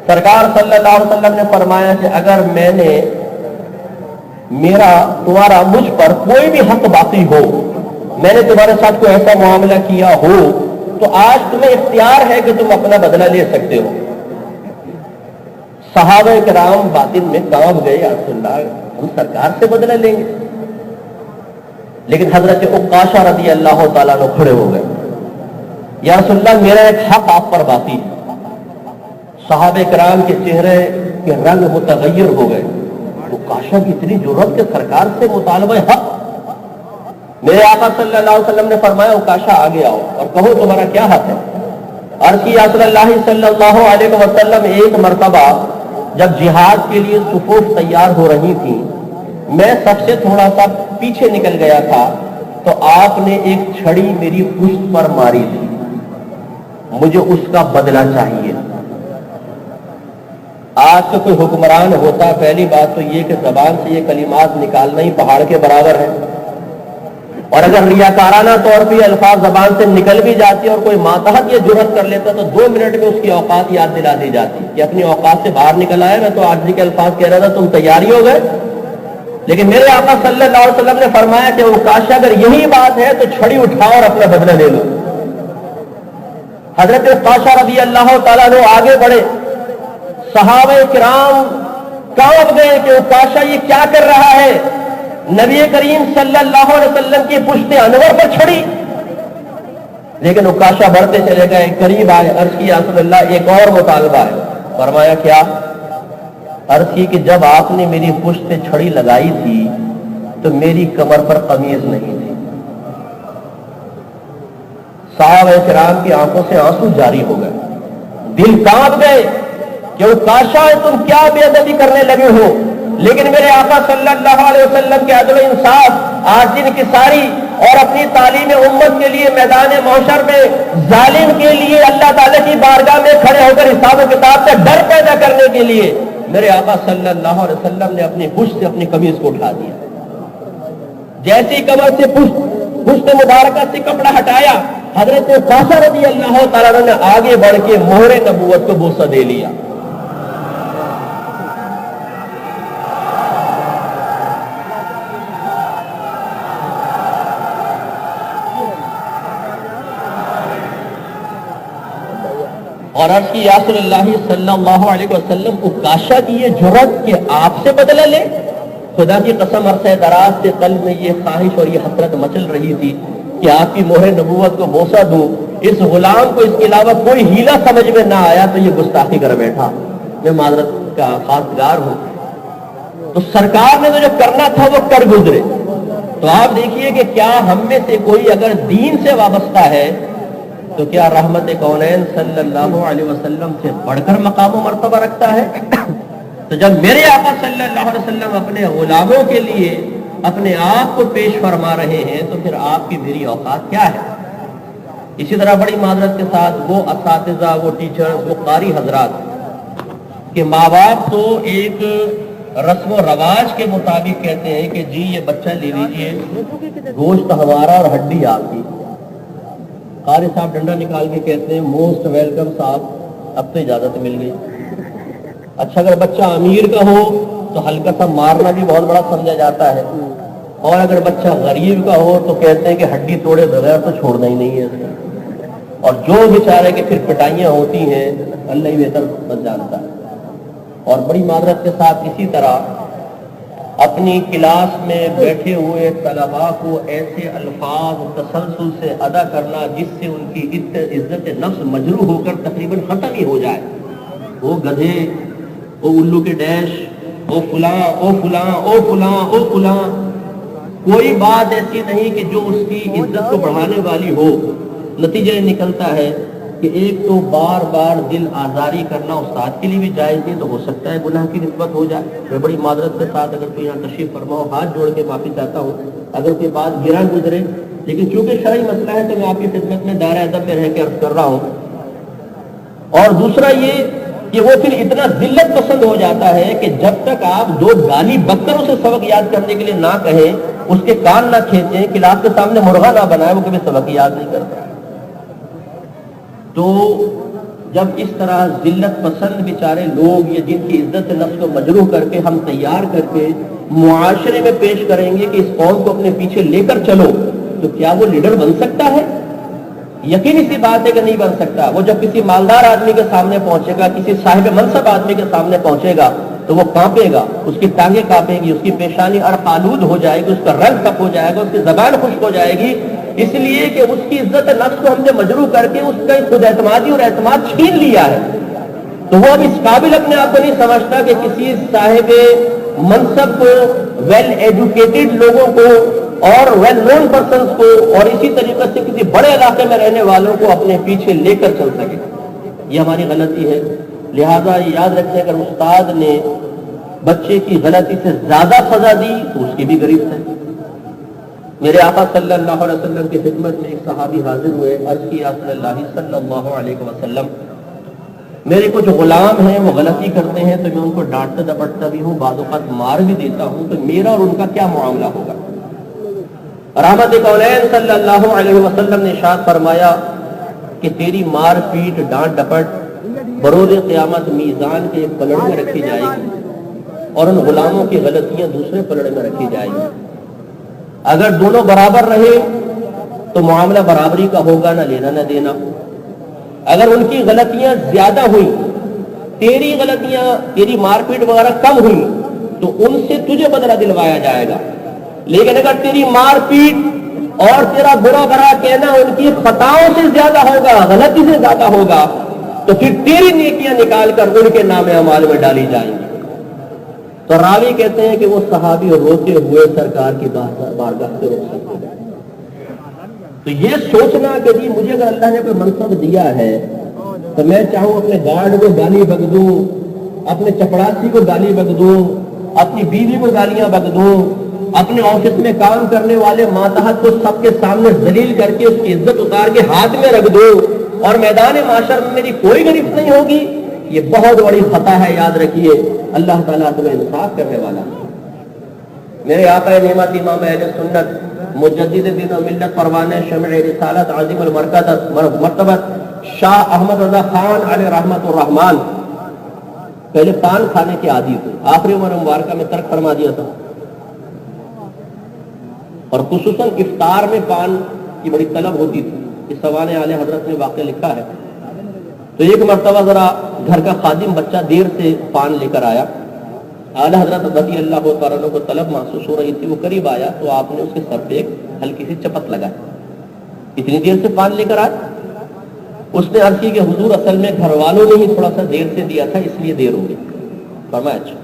سرکار صلی اللہ علیہ وسلم نے فرمایا کہ اگر میں نے تمہارا مجھ پر کوئی بھی حق باقی ہو، میں نے تمہارے ساتھ کوئی ایسا معاملہ کیا ہو تو آج تمہیں اختیار ہے کہ تم اپنا بدلہ لے سکتے ہو۔ صحابہ کرام باطن میں کانپ گئے، یا رسول اللہ ہم سرکار سے بدلہ لیں گے؟ لیکن حضرت عکاشہ رضی اللہ تعالیٰ عنہ کھڑے ہو گئے، یا رسول اللہ میرا ایک حق آپ پر باقی ہے۔ صحابہ کرام کے چہرے کے رنگ متغیر ہو گئے۔ عکاشہ کی اتنی جرأت کہ سرکار سے مطالبہ حق، میرے آقا صلی اللہ علیہ وسلم نے فرمایا اوکاشا آگے آؤ اور کہو تمہارا کیا حق ہے. عرض کی یا رسول اللہ صلی اللہ علیہ وسلم ایک مرتبہ جب جہاد کے لیے صفوف تیار ہو رہی تھی میں سب سے تھوڑا سا پیچھے نکل گیا تھا تو آپ نے ایک چھڑی میری پشت پر ماری تھی, مجھے اس کا بدلہ چاہیے. آج کا کوئی حکمران ہوتا پہلی بات تو یہ کہ زبان سے یہ کلمات نکالنا ہی پہاڑ کے برابر ہے, اور اگر ریاکارانہ طور پہ یہ الفاظ زبان سے نکل بھی جاتی اور کوئی ماتحت یہ جرأت کر لیتا تو 2 منٹ میں اس کی اوقات یاد دلا دی جاتی کہ اپنی اوقات سے باہر نکل آئے. میں تو عاجزی کے الفاظ کہہ رہا تھا تم تیاری ہو گئے, لیکن میرے آقا صلی اللہ علیہ وسلم نے فرمایا کہ اوکاشا اگر یہی بات ہے تو چھڑی اٹھاؤ اور اپنا بدلہ لے لو. حضرت اوکاشا رضی اللہ تعالیٰ عنہ آگے بڑھے, صحابہ کرام کانپ گئے کہ اوکاشا یہ کیا کر رہا ہے. نبی کریم صلی اللہ علیہ وسلم کی پشت انور پر چھڑی, لیکن اوکاشا بڑھتے چلے گئے, قریب آئے. عرض کی یا رسول اللہ ایک اور مطالبہ ہے. فرمایا کیا؟ عرض کی کہ جب آپ نے میری پشت پہ چھڑی لگائی تھی تو میری کمر پر قمیض نہیں تھی. صحابہ کرام کی آنکھوں سے آنسو جاری ہو گئے, دل کانپ گئے کہ اوکاشا تم کیا بے ادبی کرنے لگے ہو. لیکن میرے آقا صلی اللہ علیہ وسلم کے عدل و انصاف, آج دن کی ساری اور اپنی تعلیم امت کے لیے میدان محشر میں ظالم کے لیے اللہ تعالیٰ کی بارگاہ میں کھڑے ہو کر حساب و کتاب سے ڈر پیدا کرنے کے لیے میرے آقا صلی اللہ علیہ وسلم نے اپنی پشت سے اپنی قمیض کو اٹھا دیا. جیسی کمر سے پشت مبارکہ سے کپڑا ہٹایا, حضرت اوکاشا رضی اللہ تعالیٰ نے آگے بڑھ کے مہر نبوت کو بوسہ دے لیا. اور عرض کی یا رسول اللہ صلی اللہ علیہ وسلم اوکاشا کی یہ جرأت کہ آپ سے بدلہ لے. خدا کی قسم عرصہ دراز سے قلب میں یہ خواہش اور یہ حسرت مچل رہی تھی کہ آپ کی مہر نبوت کو بوسہ دوں. اس غلام کو اس کے علاوہ کوئی ہیلا سمجھ میں نہ آیا تو یہ گستاخی کر بیٹھا. میں معذرت کا خاصگار ہوں. تو سرکار نے تو جو کرنا تھا وہ کر گزرے. تو آپ دیکھیے کہ کیا ہم میں سے کوئی اگر دین سے وابستہ ہے تو کیا رحمت کونین صلی اللہ علیہ وسلم سے بڑھ کر مقام و مرتبہ رکھتا ہے؟ تو جب میرے آقا صلی اللہ علیہ وسلم اپنے غلاموں کے لیے اپنے آپ کو پیش فرما رہے ہیں تو پھر آپ کی میری اوقات کیا ہے؟ اسی طرح بڑی معذرت کے ساتھ وہ اساتذہ, وہ ٹیچرز, وہ قاری حضرات کہ ماں باپ تو ایک رسم و رواج کے مطابق کہتے ہیں کہ جی یہ بچہ لے لیجئے, گوشت ہمارا اور ہڈی آپ کی. قاری صاحب ڈنڈا نکال کے کہتے ہیں موسٹ ویلکم صاحب, اب تو اجازت مل گئی. اچھا اگر بچہ امیر کا ہو تو ہلکا سا مارنا بھی بہت بڑا سمجھا جاتا ہے, اور اگر بچہ غریب کا ہو تو کہتے ہیں کہ ہڈی توڑے بغیر تو چھوڑنا ہی نہیں ہے. اور جو بیچارے کہ پھر پٹائیاں ہوتی ہیں اللہ ہی بہتر بس جانتا ہے. اور بڑی معذرت کے ساتھ اسی طرح اپنی کلاس میں بیٹھے ہوئے طلباء کو ایسے الفاظ تسلسل سے ادا کرنا جس سے ان کی عزت نفس مجروح ہو کر تقریباً ختم ہی ہو جائے. وہ گدھے, او الو کے ڈیش, او فلاں او فلاں او فلاں او فلاں, کوئی بات ایسی نہیں کہ جو اس کی عزت کو بڑھانے والی ہو. نتیجہ نکلتا ہے کہ ایک تو بار بار دل آزاری کرنا استاد کے لیے بھی جائز نہیں, تو ہو سکتا ہے گناہ کی نسبت ہو جائے. میں بڑی معذرت کے ساتھ اگر کوئی یہاں تشریف فرما ہو ہاتھ جوڑ کے معافی چاہتا ہوں اگر کوئی بات گرا گزرے, لیکن چونکہ شرعی مسئلہ ہے تو میں آپ کی خدمت میں دائرہ ادب میں رہ کے عرض کر رہا ہوں. اور دوسرا یہ کہ وہ پھر اتنا ذلت پسند ہو جاتا ہے کہ جب تک آپ 2 گالی بک کر اسے سبق یاد کرنے کے لیے نہ کہیں, اس کے کان نہ کھینچیں, کلاس کے سامنے مرغا نہ بنائے, وہ کبھی سبق یاد نہیں کرتا. تو جب اس طرح ذلت پسند بیچارے لوگ یا جن کی عزت نفس کو مجروح کر کے ہم تیار کر کے معاشرے میں پیش کریں گے کہ اس قوم کو اپنے پیچھے لے کر چلو, تو کیا وہ لیڈر بن سکتا ہے؟ یقینی سی بات ہے کہ نہیں بن سکتا. وہ جب کسی مالدار آدمی کے سامنے پہنچے گا, کسی صاحب منصب آدمی کے سامنے پہنچے گا تو وہ کانپے گا, اس کی ٹانگیں کانپیں گی, اس کی پیشانی ارقالود ہو جائے گی, اس کا رنگ کپ ہو جائے گا, اس کی زبان خشک ہو جائے گی, اس لیے کہ اس کی عزت نفس کو ہم نے مجروح کر کے اس کا خود اعتمادی اور اعتماد چھین لیا ہے. تو وہ اب اس قابل اپنے آپ کو نہیں سمجھتا کہ کسی صاحب منصب کو, ویل ایجوکیٹڈ لوگوں کو اور ویل نون پرسنس کو اور اسی طریقے سے کسی بڑے علاقے میں رہنے والوں کو اپنے پیچھے لے کر چل سکے. یہ ہماری غلطی ہے. لہذا یہ یاد رکھیں اگر استاد نے بچے کی غلطی سے زیادہ سزا دی تو اس کی بھی گرفت ہے. میرے آقا صلی اللہ علیہ وسلم کی خدمت میں ایک صحابی حاضر ہوئے, عرض کیا رسول اللہ صلی اللہ علیہ وسلم میرے کچھ غلام ہیں وہ غلطی کرتے ہیں تو میں ان کو ڈانٹتا ڈپٹتا بھی ہوں, بعض اوقات مار بھی دیتا ہوں, تو میرا اور ان کا کیا معاملہ ہوگا؟ رحمت کونین صلی اللہ علیہ وسلم نے ارشاد فرمایا کہ تیری مار پیٹ ڈانٹ ڈپٹ بروز قیامت میزان کے ایک پلڑ میں رکھی جائے گی اور ان غلاموں کی غلطیاں دوسرے پلڑ میں رکھی جائیں گی. اگر دونوں برابر رہے تو معاملہ برابری کا ہوگا, نہ لینا نہ دینا. اگر ان کی غلطیاں زیادہ ہوئی, تیری غلطیاں تیری مار پیٹ وغیرہ کم ہوئی تو ان سے تجھے بدلہ دلوایا جائے گا. لیکن اگر تیری مار پیٹ اور تیرا برا بھلا کہنا ان کی خطاؤں سے زیادہ ہوگا, غلطی سے زیادہ ہوگا, تو پھر تیری نیکیاں نکال کر ان کے نام اعمال میں ڈالی جائیں گی. تو راوی کہتے ہیں کہ وہ صحابی روتے ہوئے سرکار کی بارگاہ سے رخ سکتے ہیں. تو یہ سوچنا کہ جی مجھے اگر اللہ نے کوئی منصب دیا ہے تو میں چاہوں اپنے گارڈ کو گالی بک دوں, اپنے چپڑاسی کو گالی بک دوں, اپنی بیوی کو گالیاں بک دوں, اپنے آفس میں کام کرنے والے ماتحت کو سب کے سامنے ذلیل کر کے اس کی عزت اتار کے ہاتھ میں رکھ دوں اور میدان معاشر میں میری کوئی گرفت نہیں ہوگی, یہ بہت بڑی خطا ہے. یاد رکھیے اللہ تعالیٰ تمہیں انصاف کرنے والا ہے. میرے آقا نعمت امام اہل سنت مجدد دین و ملت پروانہ شمع رسالت عظیم مرتبت شاہ احمد رضا خان علیہ رحمت الرحمان پہلے پان کھانے کے عادی تھے, آخری عمر مبارکہ میں ترک فرما دیا تھا, اور خصوصاً افطار میں پان کی بڑی طلب ہوتی تھی. اس سوانح اعلی حضرت نے واقعہ لکھا ہے. تو ایک مرتبہ ذرا گھر کا خادم بچہ دیر سے پان لے کر آیا, اعلی حضرت رضی اللہ تعالیٰ عنہ کو طلب محسوس ہو رہی تھی, وہ قریب آیا تو آپ نے اس کے سر پہ ایک ہلکی سی چپت لگائی. اتنی دیر سے پان لے کر آئے. اس نے عرض کی کہ حضور اصل میں گھر والوں نے ہی تھوڑا سا دیر سے دیا تھا اس لیے دیر ہو گئی. فرمایا اچھا.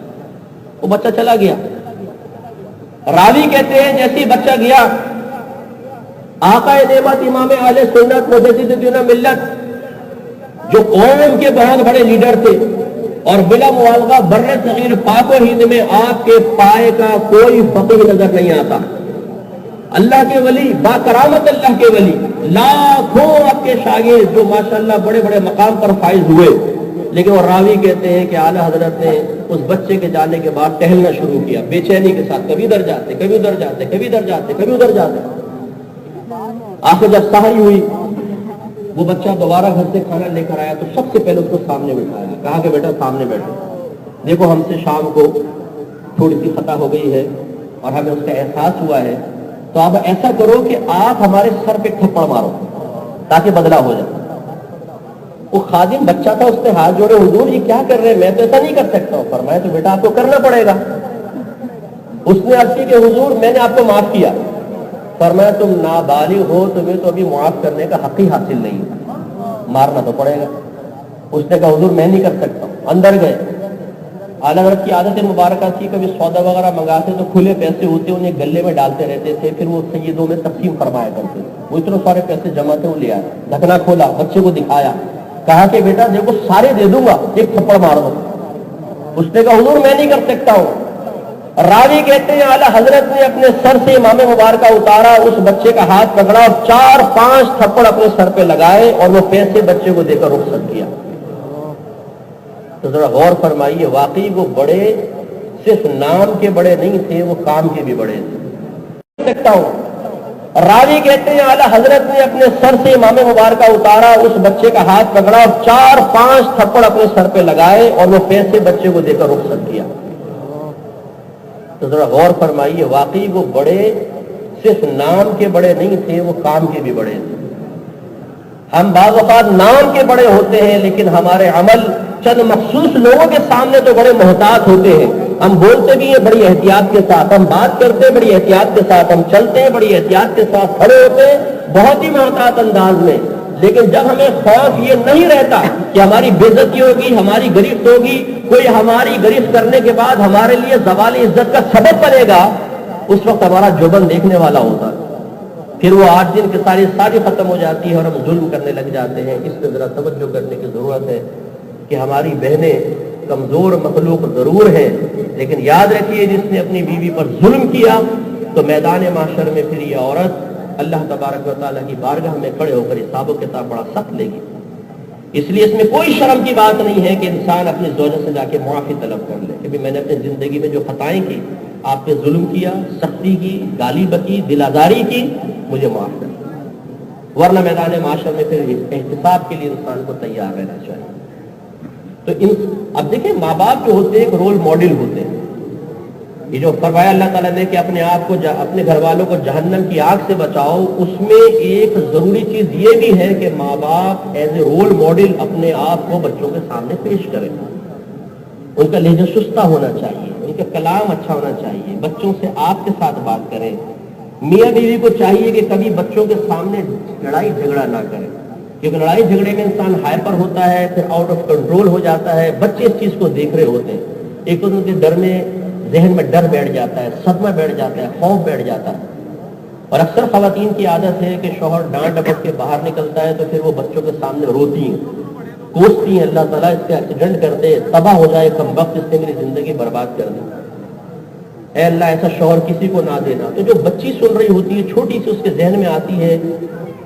وہ بچہ چلا گیا. راوی کہتے ہیں جیسے بچہ گیا, آقا نعمت امام اہل سنت مجدد دین و ملت جو قوم کے بہت بڑے لیڈر تھے اور بلا مبالغہ بر صغیر پاک و ہند میں آپ کے پائے کا کوئی فقیر نظر نہیں آتا. اللہ کے ولی, با کرامت اللہ کے ولی, لاکھوں آپ کے شاگرد جو ماشاءاللہ بڑے بڑے مقام پر فائز ہوئے, لیکن وہ راوی کہتے ہیں کہ اعلیٰ حضرت نے اس بچے کے جانے کے بعد ٹہلنا شروع کیا بے چینی کے ساتھ, کبھی ادھر جاتے کبھی ادھر جاتے کبھی ادھر جاتے کبھی ادھر جاتے. آخر جب سحری ہوئی وہ بچہ دوبارہ گھر سے کھانا لے کر آیا تو سب سے پہلے اس کو سامنے بٹھایا, کہا کہ بیٹا سامنے بیٹھو, دیکھو ہم سے شام کو تھوڑی سی خطا ہو گئی ہے اور ہمیں اس کا احساس ہوا ہے, تو آپ ایسا کرو کہ آپ ہمارے سر پہ تھپڑ مارو تاکہ بدلہ ہو جائے. وہ خادم بچہ تھا, اس نے ہاتھ جوڑے, حضور یہ کیا کر رہے ہیں, میں تو ایسا نہیں کر سکتا ہوں. فرمایا تو بیٹا آپ کو کرنا پڑے گا. اس نے عرض کی کہ حضور میں نے آپ کو معاف کیا. فرمایا تم نابالغ ہو, تمہیں تو ابھی معاف کرنے کا حق ہی حاصل نہیں, مارنا تو پڑے گا. اس نے کہا حضور میں نہیں کر سکتا ہوں. اندر گئے. اعلیٰ حضرت کی عادت مبارکہ تھی کبھی سودا وغیرہ منگاتے تو کھلے پیسے ہوتے انہیں گلے میں ڈالتے رہتے تھے, پھر وہ سیدوں میں تقسیم فرمایا کرتے. وہ اتنے سارے پیسے جمع تھے, وہ لے آئے, ڈھکنا کھولا, بچے کو دکھایا, کہا کہ بیٹا دیکھو سارے دے دوں گا, ایک تھپڑ مار دو. اس نے کہا حضور میں نہیں کر سکتا ہوں. راوی کہتے ہیں اعلیٰ حضرت نے اپنے سر سے امام مبارکہ اتارا, اس بچے کا ہاتھ پکڑا اور 4-5 تھپڑ اپنے سر پہ لگائے اور وہ پیسے بچے کو دے کر رخصت کیا. تو ذرا غور فرمائیے, واقعی وہ بڑے صرف نام کے بڑے نہیں تھے, وہ کام کے بھی بڑے تھے. سکتا ہوں. راوی کہتے ہیں اعلیٰ حضرت نے اپنے سر سے امام مبارکہ اتارا, اس بچے کا ہاتھ پکڑا اور 4-5 تھپڑ اپنے سر پہ لگائے اور وہ پیسے بچے کو دے کر رخصت کیا. تو ذرا غور فرمائیے, واقعی وہ بڑے صرف نام کے بڑے نہیں تھے, وہ کام کے بھی بڑے تھے. ہم بعض اوقات نام کے بڑے ہوتے ہیں لیکن ہمارے عمل چند مخصوص لوگوں کے سامنے تو بڑے محتاط ہوتے ہیں. ہم بولتے بھی ہیں بڑی احتیاط کے ساتھ, ہم بات کرتے ہیں بڑی احتیاط کے ساتھ, ہم چلتے ہیں بڑی احتیاط کے ساتھ, کھڑے ہوتے ہیں بہت ہی محتاط انداز میں. لیکن جب ہمیں خوف یہ نہیں رہتا کہ ہماری بےعزتی ہوگی، ہماری گرفت ہوگی، کوئی ہماری گرفت کرنے کے بعد ہمارے لیے زوال عزت کا سبب بنے گا، اس وقت ہمارا جوبن دیکھنے والا ہوتا ہے، پھر وہ 8 دن کی ساری ختم ہو جاتی ہے اور ہم ظلم کرنے لگ جاتے ہیں۔ اس پہ ذرا توجہ کرنے کی ضرورت ہے کہ ہماری بہنیں کمزور مخلوق ضرور ہیں، لیکن یاد رکھیے جس نے اپنی بیوی پر ظلم کیا تو میدان معاشر میں پھر یہ عورت اللہ تبارک و تعالیٰ کی بارگاہ میں کھڑے ہو کر حساب و کتاب بڑا سخت لے گی۔ اس لیے اس میں کوئی شرم کی بات نہیں ہے کہ انسان اپنی زوجہ سے جا کے معافی طلب کر لے کہ میں نے اپنی زندگی میں جو خطائیں کی، آپ پہ ظلم کیا، سختی کی، گالی بکی، دل آزاری کی، مجھے معاف کر دیں، ورنہ میدان معاشر میں پھر احتساب کے لیے انسان کو تیار رہنا چاہیے۔ تو اب دیکھیں ماں باپ جو ہوتے ہیں ایک رول ماڈل ہوتے ہیں، یہ جو فرمایا اللہ تعالیٰ نے کہ اپنے آپ کو اپنے گھر والوں کو جہنم کی آگ سے بچاؤ، اس میں ایک ضروری چیز یہ بھی ہے کہ ماں باپ ایز اے رول ماڈل اپنے آپ کو بچوں کے سامنے پیش کریں، ان کا لہجہ شستہ ہونا چاہیے، ان کا کلام اچھا ہونا چاہیے، بچوں سے آپ کے ساتھ بات کریں۔ میاں بیوی کو چاہیے کہ کبھی بچوں کے سامنے لڑائی جھگڑا نہ کریں، کیونکہ لڑائی جھگڑے میں انسان ہائپر ہوتا ہے، پھر آؤٹ آف کنٹرول ہو جاتا ہے، بچے اس چیز کو دیکھ رہے ہوتے ہیں، ایک تو ان کے ڈر میں ذہن میں ڈر بیٹھ جاتا ہے، صدمہ بیٹھ جاتا ہے، خوف بیٹھ جاتا ہے۔ اور اکثر خواتین کی عادت ہے کہ شوہر ڈانٹ ڈپٹ کے باہر نکلتا ہے تو پھر وہ بچوں کے سامنے روتی ہیں، کوستی ہیں، اللہ تعالیٰ اس کے ایکسیڈنٹ کر دے، تباہ ہو جائے، کم وقت اس نے میری زندگی برباد کر دی، اے اللہ ایسا شوہر کسی کو نہ دینا۔ تو جو بچی سن رہی ہوتی ہے چھوٹی سی، اس کے ذہن میں آتی ہے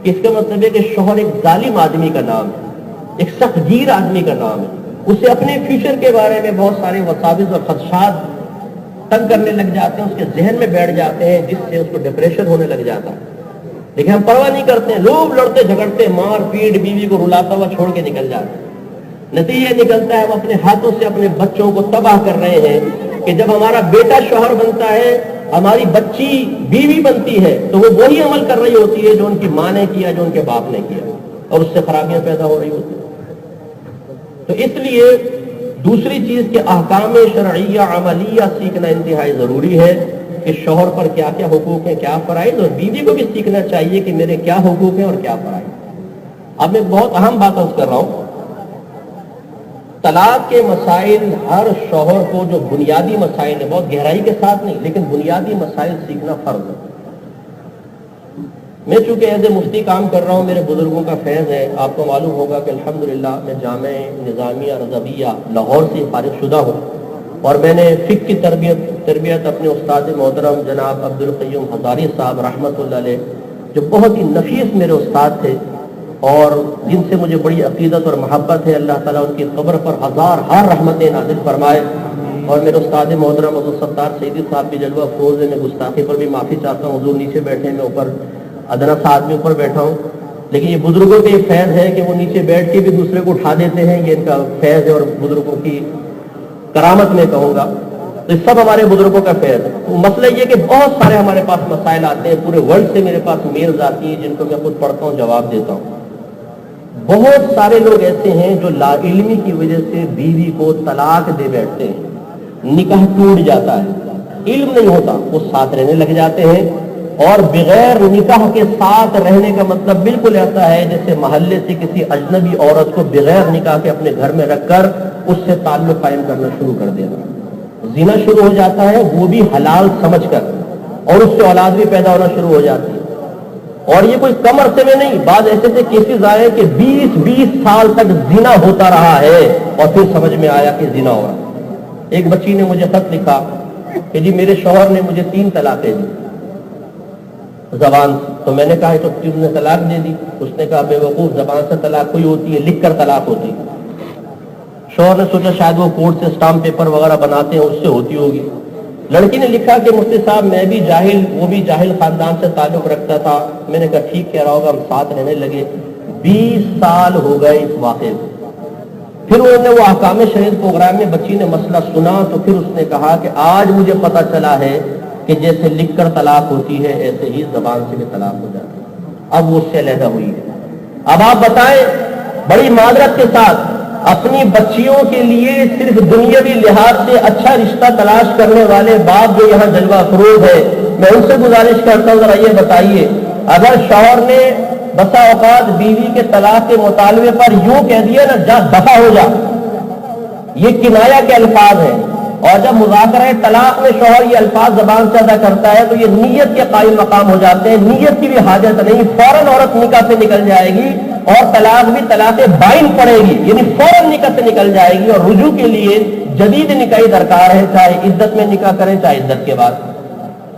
کہ اس کا مطلب ہے کہ شوہر ایک ظالم آدمی کا نام ہے، ایک سخت گیر آدمی کا نام ہے، اسے اپنے فیوچر کے بارے میں بہت سارے وساوس اور خدشات تنگ کرنے لگ جاتے ہیں، اس کے ذہن میں بیٹھ جاتے ہیں، جس سے اس کو ڈپریشن ہونے لگ جاتا ہے۔ لیکن ہم پرواہ نہیں کرتے ہیں، لوگ لڑتے جھگڑتے مار پیٹ بیوی کو رلاتا ہوا چھوڑ کے نکل جاتے ہیں، نتیجہ نکلتا ہے ہم اپنے ہاتھوں سے اپنے بچوں کو تباہ کر رہے ہیں کہ جب ہمارا بیٹا شوہر بنتا ہے، ہماری بچی بیوی بنتی ہے، تو وہ وہی عمل کر رہی ہوتی ہے جو ان کی ماں نے کیا، جو ان کے باپ نے کیا، اور اس سے خرابیاں پیدا ہو رہی ہوتی ہیں۔ تو اس لیے دوسری چیز کہ احکام شرعیہ عملیہ سیکھنا انتہائی ضروری ہے کہ شوہر پر کیا کیا حقوق ہیں، کیا فرائض، اور بیوی کو بھی سیکھنا چاہیے کہ میرے کیا حقوق ہیں اور کیا فرائض۔ اب میں بہت اہم بات عرض کر رہا ہوں، طلاق کے مسائل ہر شوہر کو جو بنیادی مسائل ہیں، بہت گہرائی کے ساتھ نہیں لیکن بنیادی مسائل سیکھنا فرض ہے۔ میں چونکہ ایز اے مفتی کام کر رہا ہوں، میرے بزرگوں کا فیض ہے، آپ کو معلوم ہوگا کہ الحمدللہ میں جامع نظامیہ رضویہ لاہور سے فارغ شدہ ہوں، اور میں نے فقہ کی تربیت اپنے استاد محترم جناب عبدالقیوم ہزاری صاحب رحمۃ اللہ علیہ، جو بہت ہی نفیس میرے استاد تھے اور جن سے مجھے بڑی عقیدت اور محبت ہے، اللہ تعالیٰ ان کی قبر پر ہزار رحمتیں نازل فرمائے۔ اور میرے استاد محترم عبدالستار سیدی صاحب کی جلوہ افروز ہے، میں گستاخی پر بھی معافی چاہتا ہوں، حضور نیچے بیٹھے ہیں، میں اوپر ادنا سا آدمی اوپر بیٹھا ہوں، لیکن یہ بزرگوں کے یہ فیض ہے کہ وہ نیچے بیٹھ کے بھی دوسرے کو اٹھا دیتے ہیں، یہ ان کا فیض ہے اور بزرگوں کی کرامت میں کہوں گا، تو سب ہمارے بزرگوں کا فیض ہے۔ تو مسئلہ یہ کہ بہت سارے ہمارے پاس مسائل آتے ہیں، پورے ورلڈ سے میرے پاس میلز آتی ہیں جن کو میں خود پڑھتا ہوں، جواب دیتا ہوں۔ بہت سارے لوگ ایسے ہیں جو لا علمی کی وجہ سے بیوی کو طلاق دے بیٹھتے ہیں، نکاح ٹوٹ جاتا ہے، علم نہیں ہوتا، وہ ساتھ رہنے لگ جاتے ہیں، اور بغیر نکاح کے ساتھ رہنے کا مطلب بالکل ایسا ہے جیسے محلے سے کسی اجنبی عورت کو بغیر نکاح کے اپنے گھر میں رکھ کر اس سے تعلق قائم کرنا شروع کر دینا۔ زنا شروع ہو جاتا ہے، وہ بھی حلال سمجھ کر، اور اس سے اولاد بھی پیدا ہونا شروع ہو جاتی ہے۔ اور یہ کوئی کم عرصے میں نہیں، بعض ایسے کیسز آئے کہ 20 سال تک زنا ہوتا رہا ہے اور پھر سمجھ میں آیا کہ زنا ہو رہا۔ ایک بچی نے مجھے خط لکھا کہ جی میرے شوہر نے مجھے 3 طلاقیں دی زبان سے، تو میں نے کہا تو تم نے طلاق دے دی؟ اس نے کہا بے وقوف، زبان سے طلاق کوئی ہوتی ہے، لکھ کر طلاق ہوتی ہے۔ شوہر نے سوچا شاید وہ کورٹ سے اسٹامپ پیپر وغیرہ بناتے ہیں، اس سے ہوتی ہوگی۔ لڑکی نے لکھا کہ مفتی صاحب میں بھی جاہل، وہ بھی جاہل خاندان سے تعلق رکھتا تھا، میں نے کہا ٹھیک کہہ رہا ہوگا، ہم ساتھ رہنے لگے، 20 سال ہو گئے اس واقعے کو۔ پھر انہوں نے وہ احکام شریعت پروگرام میں بچی نے مسئلہ سنا تو پھر اس نے کہا کہ آج مجھے پتہ چلا ہے کہ جیسے لکھ کر طلاق ہوتی ہے ایسے ہی زبان سے بھی طلاق ہو جاتی ہے۔ اب وہ اس سے علیحدہ ہوئی ہے۔ اب آپ بتائیں بڑی معذرت کے ساتھ اپنی بچیوں کے لیے صرف دنیاوی لحاظ سے اچھا رشتہ تلاش کرنے والے باپ جو یہاں جلوہ افروز ہے، میں ان سے گزارش کرتا ہوں ذرا یہ بتائیے، اگر شوہر نے بسا اوقات بیوی کے طلاق کے مطالبے پر یوں کہہ دیا نا، جا دفع ہو جا، یہ کنایا کے الفاظ ہیں، اور جب مذاکرہ طلاق میں شوہر یہ الفاظ زبان سے ادا کرتا ہے تو یہ نیت کے قائم مقام ہو جاتے ہیں، نیت کی بھی حاجت نہیں، فوراً عورت نکاح سے نکل جائے گی، اور طلاق بھی طلاق بائن پڑے گی، یعنی فوراً نکاح سے نکل جائے گی، اور رجوع کے لیے جدید نکاح درکار ہے، چاہے عدت میں نکاح کریں چاہے عدت کے بعد۔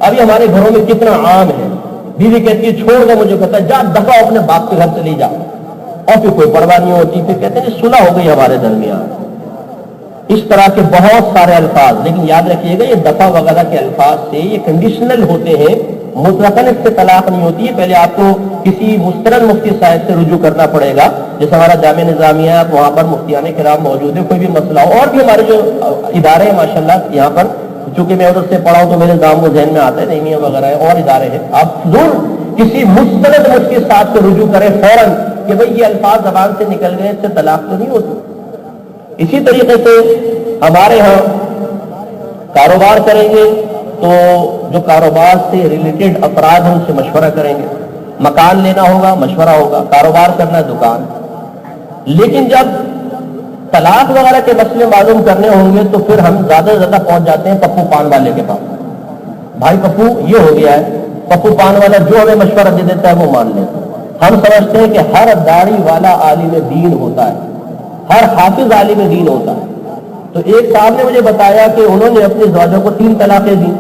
ابھی ہمارے گھروں میں کتنا عام ہے، بیوی کہتی ہے چھوڑ دو مجھے، کہتا ہے جا دفع اپنے باپ کے گھر چلی جا، اور پھر کوئی پرواہ نہیں ہوتی، پھر کہتے ہیں صلح ہو گئی ہمارے درمیان۔ اس طرح کے بہت سارے الفاظ، لیکن یاد رکھیے گا یہ دفع وغیرہ کے الفاظ سے یہ کنڈیشنل ہوتے ہیں، مطلقاً اس سے طلاق نہیں ہوتی ہے، پہلے آپ کو کسی مستند مفتی صاحب سے رجوع کرنا پڑے گا، جیسے ہمارا جامع نظامیہ ہے، وہاں پر مفتیان کرام موجود ہے، کوئی بھی مسئلہ ہو، اور بھی ہمارے جو ادارے ہیں ماشاءاللہ یہاں پر، چونکہ میں ادھر سے پڑھا ہوں تو میرے نام وہ ذہن میں آتا ہے، نیمیہ وغیرہ ہے اور ادارے ہیں، آپ ضرور کسی مستند مفتی صاحب سے رجوع کریں فوراً کہ بھئی یہ الفاظ زبان سے نکل گئے، اس سے طلاق تو نہیں ہوتی۔ اسی طریقے سے ہمارے ہاں کاروبار کریں گے تو جو کاروبار سے ریلیٹڈ افراد ہیں ان سے مشورہ کریں گے، مکان لینا ہوگا مشورہ ہوگا، کاروبار کرنا دکان، لیکن جب طلاق وغیرہ کے مسئلے معلوم کرنے ہوں گے تو پھر ہم زیادہ سے زیادہ پہنچ جاتے ہیں پپو پان والے کے پاس، بھائی پپو یہ ہو گیا ہے، پپو پان والا جو ہمیں مشورہ دے دیتا ہے وہ مان لیتے ہیں۔ ہم سمجھتے ہیں کہ ہر داڑھی والا عالم دین ہوتا ہے، ہر حافظ عالم دین ہوتا ہے۔ تو ایک صاحب نے مجھے بتایا کہ انہوں نے اپنی زوجوں کو 3 طلاقیں دی،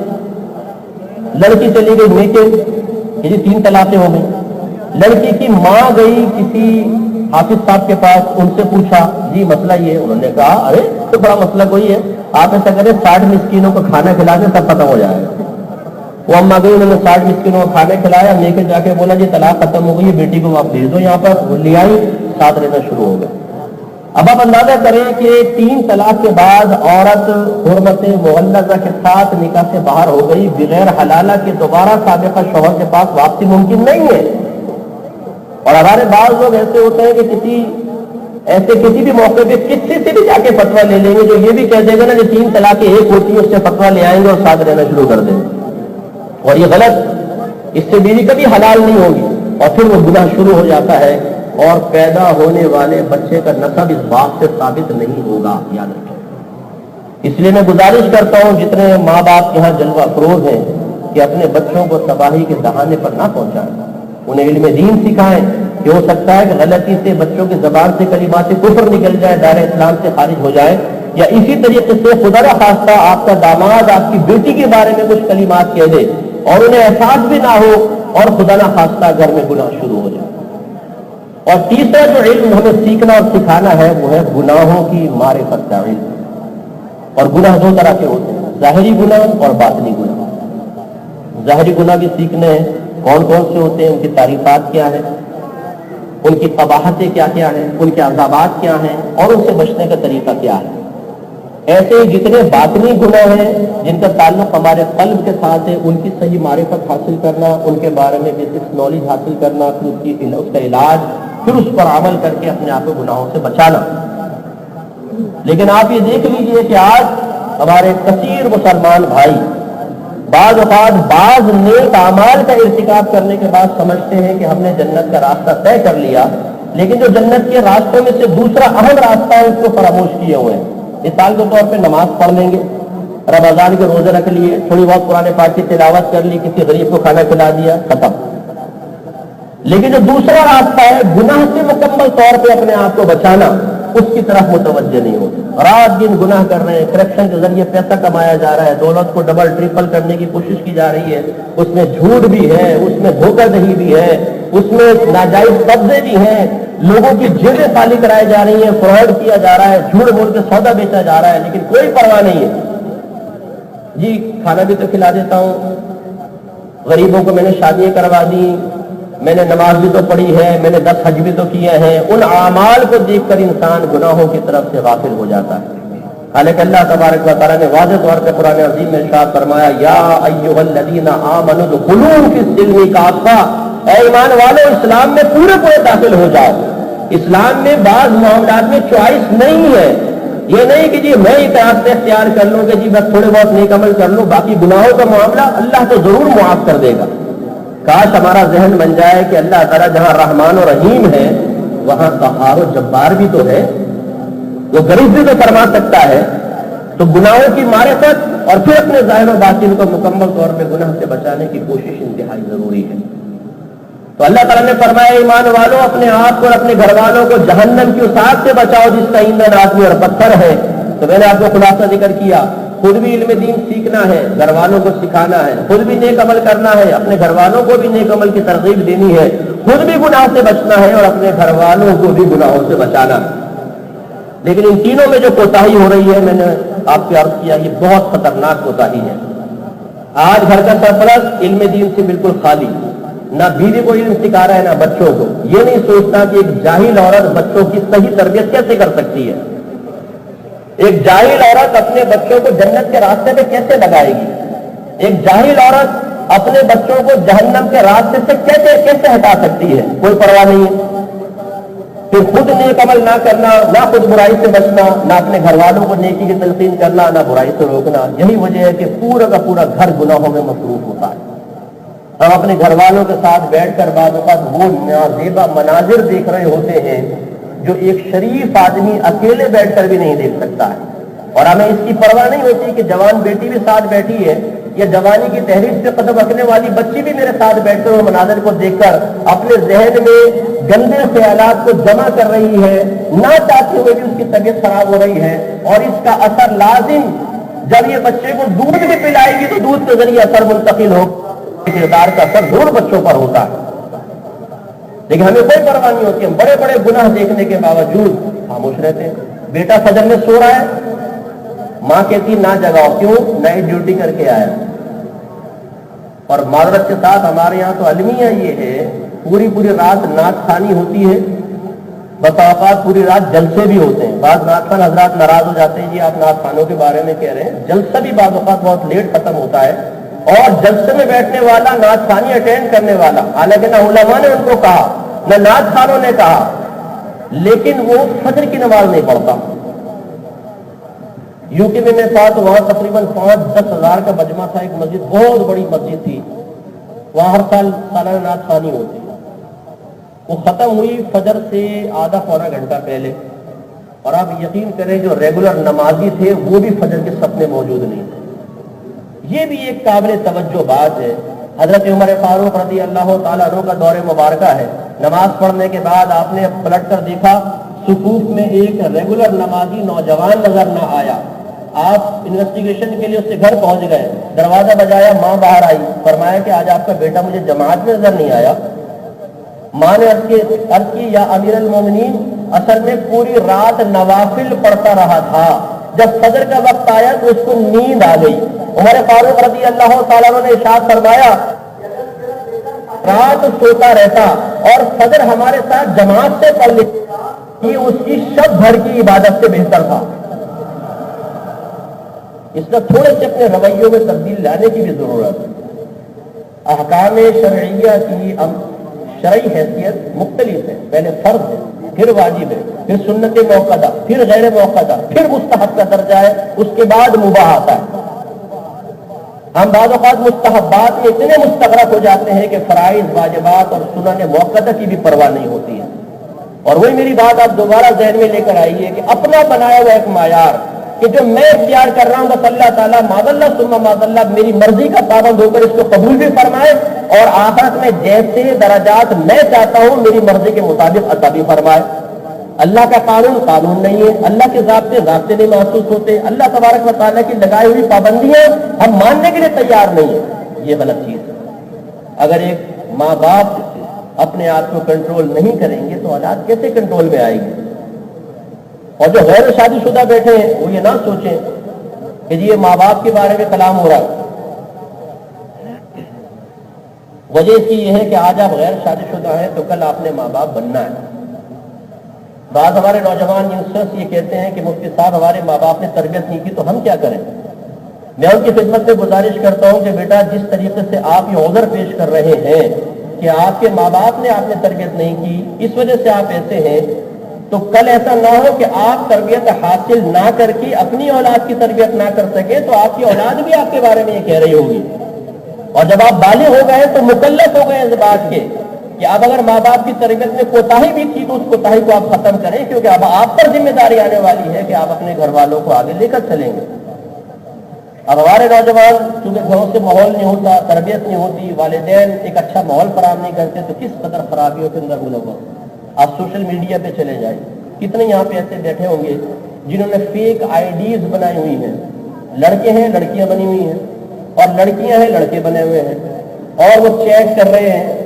لڑکی چلی گئی میکے، یہ 3 طلاقیں ہو گئی، لڑکی کی ماں گئی کسی حافظ صاحب کے پاس، ان سے پوچھا جی مسئلہ یہ ہے، انہوں نے کہا ارے تو بڑا مسئلہ کوئی ہے، آپ ایسا کریں 60 مسکینوں کو کھانا کھلا دیں سب ختم ہو جائے گا۔ وہ اماں گئی، انہوں نے 60 مسکینوں کو کھانا کھلایا، میکے جا کے بولا جی طلاق ختم ہو گئی ہے، بیٹی کو آپ بھیج دو یہاں پر، وہ لے آئی، ساتھ رہنا شروع ہو گیا۔ اب آپ اندازہ کریں کہ 3 طلاق کے بعد عورت حرمت مغلظہ کے ساتھ نکاح سے باہر ہو گئی، بغیر حلالہ کے دوبارہ سابقہ شوہر کے پاس واپسی ممکن نہیں ہے۔ اور ہمارے بعض لوگ ایسے ہوتے ہیں کہ کسی بھی موقع پہ کسی سے بھی جا کے فتویٰ لے لیں گے، جو یہ بھی کہہ دے گا نا کہ 3 طلاقیں ایک ہوتی ہیں، اس سے فتویٰ لے آئیں گے اور ساتھ رہنا شروع کر دیں گے، اور یہ غلط، اس سے بیوی کبھی حلال نہیں ہوگی، اور پھر وہ گناہ شروع ہو جاتا ہے، اور پیدا ہونے والے بچے کا نسب اس باپ سے ثابت نہیں ہوگا، یاد رکھیں۔ اس لیے میں گزارش کرتا ہوں جتنے ماں باپ یہاں جلوہ افروز ہیں کہ اپنے بچوں کو تباہی کے دہانے پر نہ پہنچائیں، انہیں علم دین سکھائیں، کہ ہو سکتا ہے کہ غلطی سے بچوں کی زبان سے کلمات کفر نکل جائے، دائرہ اسلام سے خارج ہو جائے، یا اسی طریقے سے خدا نہ خواستہ آپ کا داماد آپ کی بیٹی کے بارے میں کچھ کلمات کہہ دے اور انہیں احساس بھی نہ ہو، اور خدا نہ خواستہ گھر میں گناہ شروع ہو جائے۔ اور تیسرا جو علم ہمیں سیکھنا اور سکھانا ہے وہ ہے گناہوں کی معرفت کا علم، اور گناہ 2 طرح کے ہوتے ہیں، ظاہری گناہ اور باطنی گناہ۔ ظاہری گناہ بھی سیکھنے ہیں، کون کون سے ہوتے ہیں، ان کی تعریفات کیا ہے، ان کی قباحتیں کیا کیا ہیں، ان کے عذابات کیا ہیں، اور ان سے بچنے کا طریقہ کیا ہے۔ ایسے ہی جتنے باطنی گناہ ہیں جن کا تعلق ہمارے قلب کے ساتھ ہے، ان کی صحیح معرفت حاصل کرنا، ان کے بارے میں بیسک نالج حاصل کرنا، پھر اس کا علاج، پھر اس پر عمل کر کے اپنے آپ کو گناہوں سے بچانا۔ لیکن آپ یہ دیکھ لیجئے کہ آج ہمارے کثیر مسلمان بھائی بعض اوقات بعض نیک اعمال کا ارتکاب کرنے کے بعد سمجھتے ہیں کہ ہم نے جنت کا راستہ طے کر لیا، لیکن جو جنت کے راستوں میں سے دوسرا اہم راستہ ہے اس کو فراموش کیے ہوئے ہیں۔ مثال کے طور پہ نماز پڑھ لیں گے، رمضان کے روزے رکھ لیے، تھوڑی بہت قرآن پاک کی تلاوت کر لی، کسی غریب کو کھانا کھلا دیا، ختم۔ لیکن جو دوسرا راستہ ہے گناہ سے مکمل طور پہ اپنے آپ کو بچانا، اس کی طرف متوجہ نہیں ہوتے، رات دن گناہ کر رہے ہیں، کرپشن کے ذریعے پیسہ کمایا جا رہا ہے، دولت کو ڈبل ٹرپل کرنے کی کوشش کی جا رہی ہے، اس میں جھوٹ بھی ہے، اس میں دھوکہ دہی بھی ہے، اس میں ناجائز قبضے بھی ہیں، لوگوں کی جیبیں خالی کرائی جا رہی ہیں، فراڈ کیا جا رہا ہے، جھوٹ بول کے سودا بیچا جا رہا ہے، لیکن کوئی پرواہ نہیں ہے، جی کھانا بھی تو کھلا دیتا ہوں، غریبوں کو میں نے شادیاں کروا دی، میں نے نماز بھی تو پڑھی ہے، میں نے 10 حج بھی تو کیے ہیں۔ ان اعمال کو دیکھ کر انسان گناہوں کی طرف سے غافل ہو جاتا ہے، حالانکہ اللہ تبارک و تعالیٰ نے واضح طور پہ قرآن عظیم میں ارشاد فرمایا، یا ایھا الذین آمنوا ادخلوا فی السلم کافہ، اے ایمان والو اسلام میں پورے داخل ہو جاؤ۔ اسلام میں بعض معاملات میں چوائس نہیں ہے، یہ نہیں کہ جی میں ایک راستہ اختیار کر لوں کہ جی بس تھوڑے بہت نیک عمل کر لوں، باقی گناہوں کا معاملہ اللہ تو ضرور معاف کر دے گا، کاش ہمارا ذہن بن جائے کہ اللہ تعالیٰ جہاں رحمان و رحیم ہے وہاں قہار و جبار بھی تو ہے، وہ غریب بھی تو فرما سکتا ہے. تو گناہوں کی معرفت اور پھر اپنے ظاہر و باطن کو مکمل طور پہ گناہ سے بچانے کی کوشش انتہائی ضروری ہے. تو اللہ تعالیٰ نے فرمایا ایمان والوں اپنے آپ کو اور اپنے گھر والوں کو جہنم کی اس آگ سے بچاؤ جس کا ایندھن آدمی اور پتھر ہے. تو میں نے آپ کو خلاصہ ذکر کیا، خود بھی علم دین سیکھنا ہے، گھر والوں کو سکھانا ہے، خود بھی نیک عمل کرنا ہے، اپنے گھر والوں کو بھی نیک عمل کی ترغیب دینی ہے، خود بھی گناہ سے بچنا ہے اور اپنے گھر والوں کو بھی گناہوں سے بچانا. لیکن ان تینوں میں جو کوتاہی ہو رہی ہے، میں نے آپ کو عرض کیا یہ بہت خطرناک کوتاہی ہے. آج گھر کا سرپرست علم دین سے بالکل خالی، نہ بیوی کو علم سکھا رہا ہے نہ بچوں کو. یہ نہیں سوچتا کہ ایک جاہل عورت بچوں کی صحیح تربیت کیسے کر سکتی ہے. ایک جاہل عورت اپنے بچوں کو جنت کے راستے پہ کیسے لگائے گی. ایک جاہل عورت اپنے بچوں کو جہنم کے راستے سے کیسے ہٹا سکتی ہے. کوئی پرواہ نہیں ہے. پھر خود نیک عمل نہ کرنا، نہ خود برائی سے بچنا، نہ اپنے گھر والوں کو نیکی کی تلقین کرنا، نہ برائی سے روکنا. یہی وجہ ہے کہ پورا کا پورا گھر گناہوں میں مصروف ہوتا ہے. ہم اپنے گھر والوں کے ساتھ بیٹھ کر بعض اوقات وہ نازیبا مناظر دیکھ رہے ہوتے ہیں جو ایک شریف آدمی اکیلے بیٹھ کر بھی نہیں دیکھ سکتا ہے. اور ہمیں اس کی پرواہ نہیں ہوتی کہ جوان بیٹی بھی ساتھ بیٹھی ہے یا جوانی کی تحریک سے قدم رکھنے والی بچی بھی میرے ساتھ بیٹھ کر وہ مناظر کو دیکھ کر اپنے ذہن میں گندے خیالات کو جمع کر رہی ہے، نہ چاہتے ہوئے بھی اس کی طبیعت خراب ہو رہی ہے. اور اس کا اثر لازم جب یہ بچے کو دودھ بھی پلائے گی تو دودھ کے ذریعے اثر منتقل ہو، کردار کا اثر ضرور بچوں پر ہوتا ہے. لیکن ہمیں کوئی پرواہ نہیں ہوتی. ہم بڑے بڑے گناہ دیکھنے کے باوجود خاموش رہتے ہیں. بیٹا فجر میں سو رہا ہے، ماں کہتی نہ جگاؤ، کیوں؟ نائٹ ڈیوٹی کر کے آیا. اور معذرت کے ساتھ ہمارے یہاں تو المیہ یہ ہے پوری رات نعت خوانی ہوتی ہے، بس اوقات پوری رات جلسے بھی ہوتے ہیں. بعض نعت خوان حضرات ناراض ہو جاتے ہیں جی آپ نعت خوانوں کے بارے میں کہہ رہے ہیں. جلسہ بھی بعض اوقات بہت لیٹ ختم ہوتا ہے اور جلسے میں بیٹھنے والا نعت خوانی اٹینڈ کرنے والا، حالانکہ نہ علماء نے ان کو کہا نہ نعت خوانوں نے کہا، لیکن وہ فجر کی نماز نہیں پڑھتا. یو کے میں تھا تو وہاں تقریباً 5-10 ہزار کا مجمع تھا. ایک مسجد بہت بڑی مسجد تھی، وہاں ہر سال سالانہ نعت خوانی ہوتی. وہ ختم ہوئی فجر سے آدھا پونا گھنٹہ پہلے، اور آپ یقین کریں جو ریگولر نمازی تھے وہ بھی فجر کے صف میں موجود نہیں تھے. یہ بھی ایک قابل توجہ بات ہے. حضرت عمر فاروق رضی اللہ تعالیٰ عنہ کا دور مبارکہ ہے. نماز پڑھنے کے بعد آپ نے پلٹ کر دیکھا صفوف میں ایک ریگولر نمازی نوجوان نظر نہ آیا. آپ انویسٹیگیشن کے لیے اس سے گھر پہنچ گئے، دروازہ بجایا، ماں باہر آئی، فرمایا کہ آج آپ کا بیٹا مجھے جماعت میں نظر نہیں آیا. ماں نے عرض کی یا امیر المومنین اصل میں پوری رات نوافل پڑھتا رہا تھا، جب فجر کا وقت آیا تو اس کو نیند آ گئی. عمر فاروق رضی اللہ تعالیٰ عنہ نے ارشاد فرمایا رات سوتا رہتا اور فجر ہمارے ساتھ جماعت سے پڑھ لیتا، یہ اس کی شب بھر کی عبادت سے بہتر تھا. اس کا تھوڑے سے اپنے رویوں میں تبدیل لانے کی بھی ضرورت ہے. احکام شرعیہ کی شرعی حیثیت مختلف ہے. پہلے فرض ہے، پھر واجب ہے، پھر سنت موقدہ، پھر غیر موقدہ، پھر مستحب کا درجہ ہے، اس کے بعد مباح آتا ہے. ہم بعض اوقات مستحبات میں اتنے مستغرق ہو جاتے ہیں کہ فرائض، واجبات اور سنن موقدہ کی بھی پرواہ نہیں ہوتی ہے. اور وہی میری بات آپ دوبارہ ذہن میں لے کر آئیے کہ اپنا بنایا ہوا ایک معیار کہ جو میں اختیار کر رہا ہوں بس اللہ تعالیٰ معذاللہ ثم معذاللہ میری مرضی کا پابند ہو کر اس کو قبول بھی فرمائے اور آخرت میں جیسے درجات میں چاہتا ہوں میری مرضی کے مطابق عطا بھی فرمائے. اللہ کا قانون قانون نہیں ہے، اللہ کے ضابطے نہیں محسوس ہوتے. اللہ تبارک و تعالیٰ کی لگائی ہوئی پابندیاں ہم ماننے کے لیے تیار نہیں ہیں. یہ غلط چیز ہے. اگر ایک ماں باپ اپنے آپ کو کنٹرول نہیں کریں گے تو اولاد کیسے کنٹرول میں آئے گی؟ اور جو غیر شادی شدہ بیٹھے ہیں وہ یہ نہ سوچیں کہ جی یہ ماں باپ کے بارے میں کلام ہو رہا ہے. وجہ اس کی یہ ہے کہ آج آپ غیر شادی شدہ ہیں تو کل آپ نے ماں باپ بننا ہے. بعض ہمارے نوجوان یونگسٹرس یہ کہتے ہیں کہ مفتی صاحب ہمارے ماں باپ نے تربیت نہیں کی تو ہم کیا کریں. میں ان کی خدمت میں گزارش کرتا ہوں کہ بیٹا جس طریقے سے آپ یہ عذر پیش کر رہے ہیں کہ آپ کے ماں باپ نے آپ نے تربیت نہیں کی اس وجہ سے آپ ایسے ہیں، تو کل ایسا نہ ہو کہ آپ تربیت حاصل نہ کر کے اپنی اولاد کی تربیت نہ کر سکے تو آپ کی اولاد بھی آپ کے بارے میں یہ کہہ رہی ہوگی اور جب آپ بالغ ہو گئے تو مکلف ہو گئے اس بات کے کہ اب اگر ماں باپ کی تربیت میں کوتاہی بھی تھی تو اس کوتاہی کو آپ ختم کریں، کیونکہ اب آپ پر ذمہ داری آنے والی ہے کہ آپ اپنے گھر والوں کو آگے لے کر چلیں گے۔ اب ہمارے نوجوان چونکہ گھروں سے ماحول نہیں ہوتا، تربیت نہیں ہوتی، والدین ایک اچھا ماحول فراہم نہیں کرتے، تو کس قدر خرابیوں کے اندر ملوث۔ آپ سوشل میڈیا پہ چلے جائیں، کتنے یہاں پہ ایسے بیٹھے ہوں گے جنہوں نے فیک آئی ڈیز بنائی ہوئی ہیں، لڑکے ہیں لڑکیاں بنی ہوئی ہیں، اور لڑکیاں ہیں لڑکے بنے ہوئے ہیں، اور وہ چیٹ کر رہے ہیں۔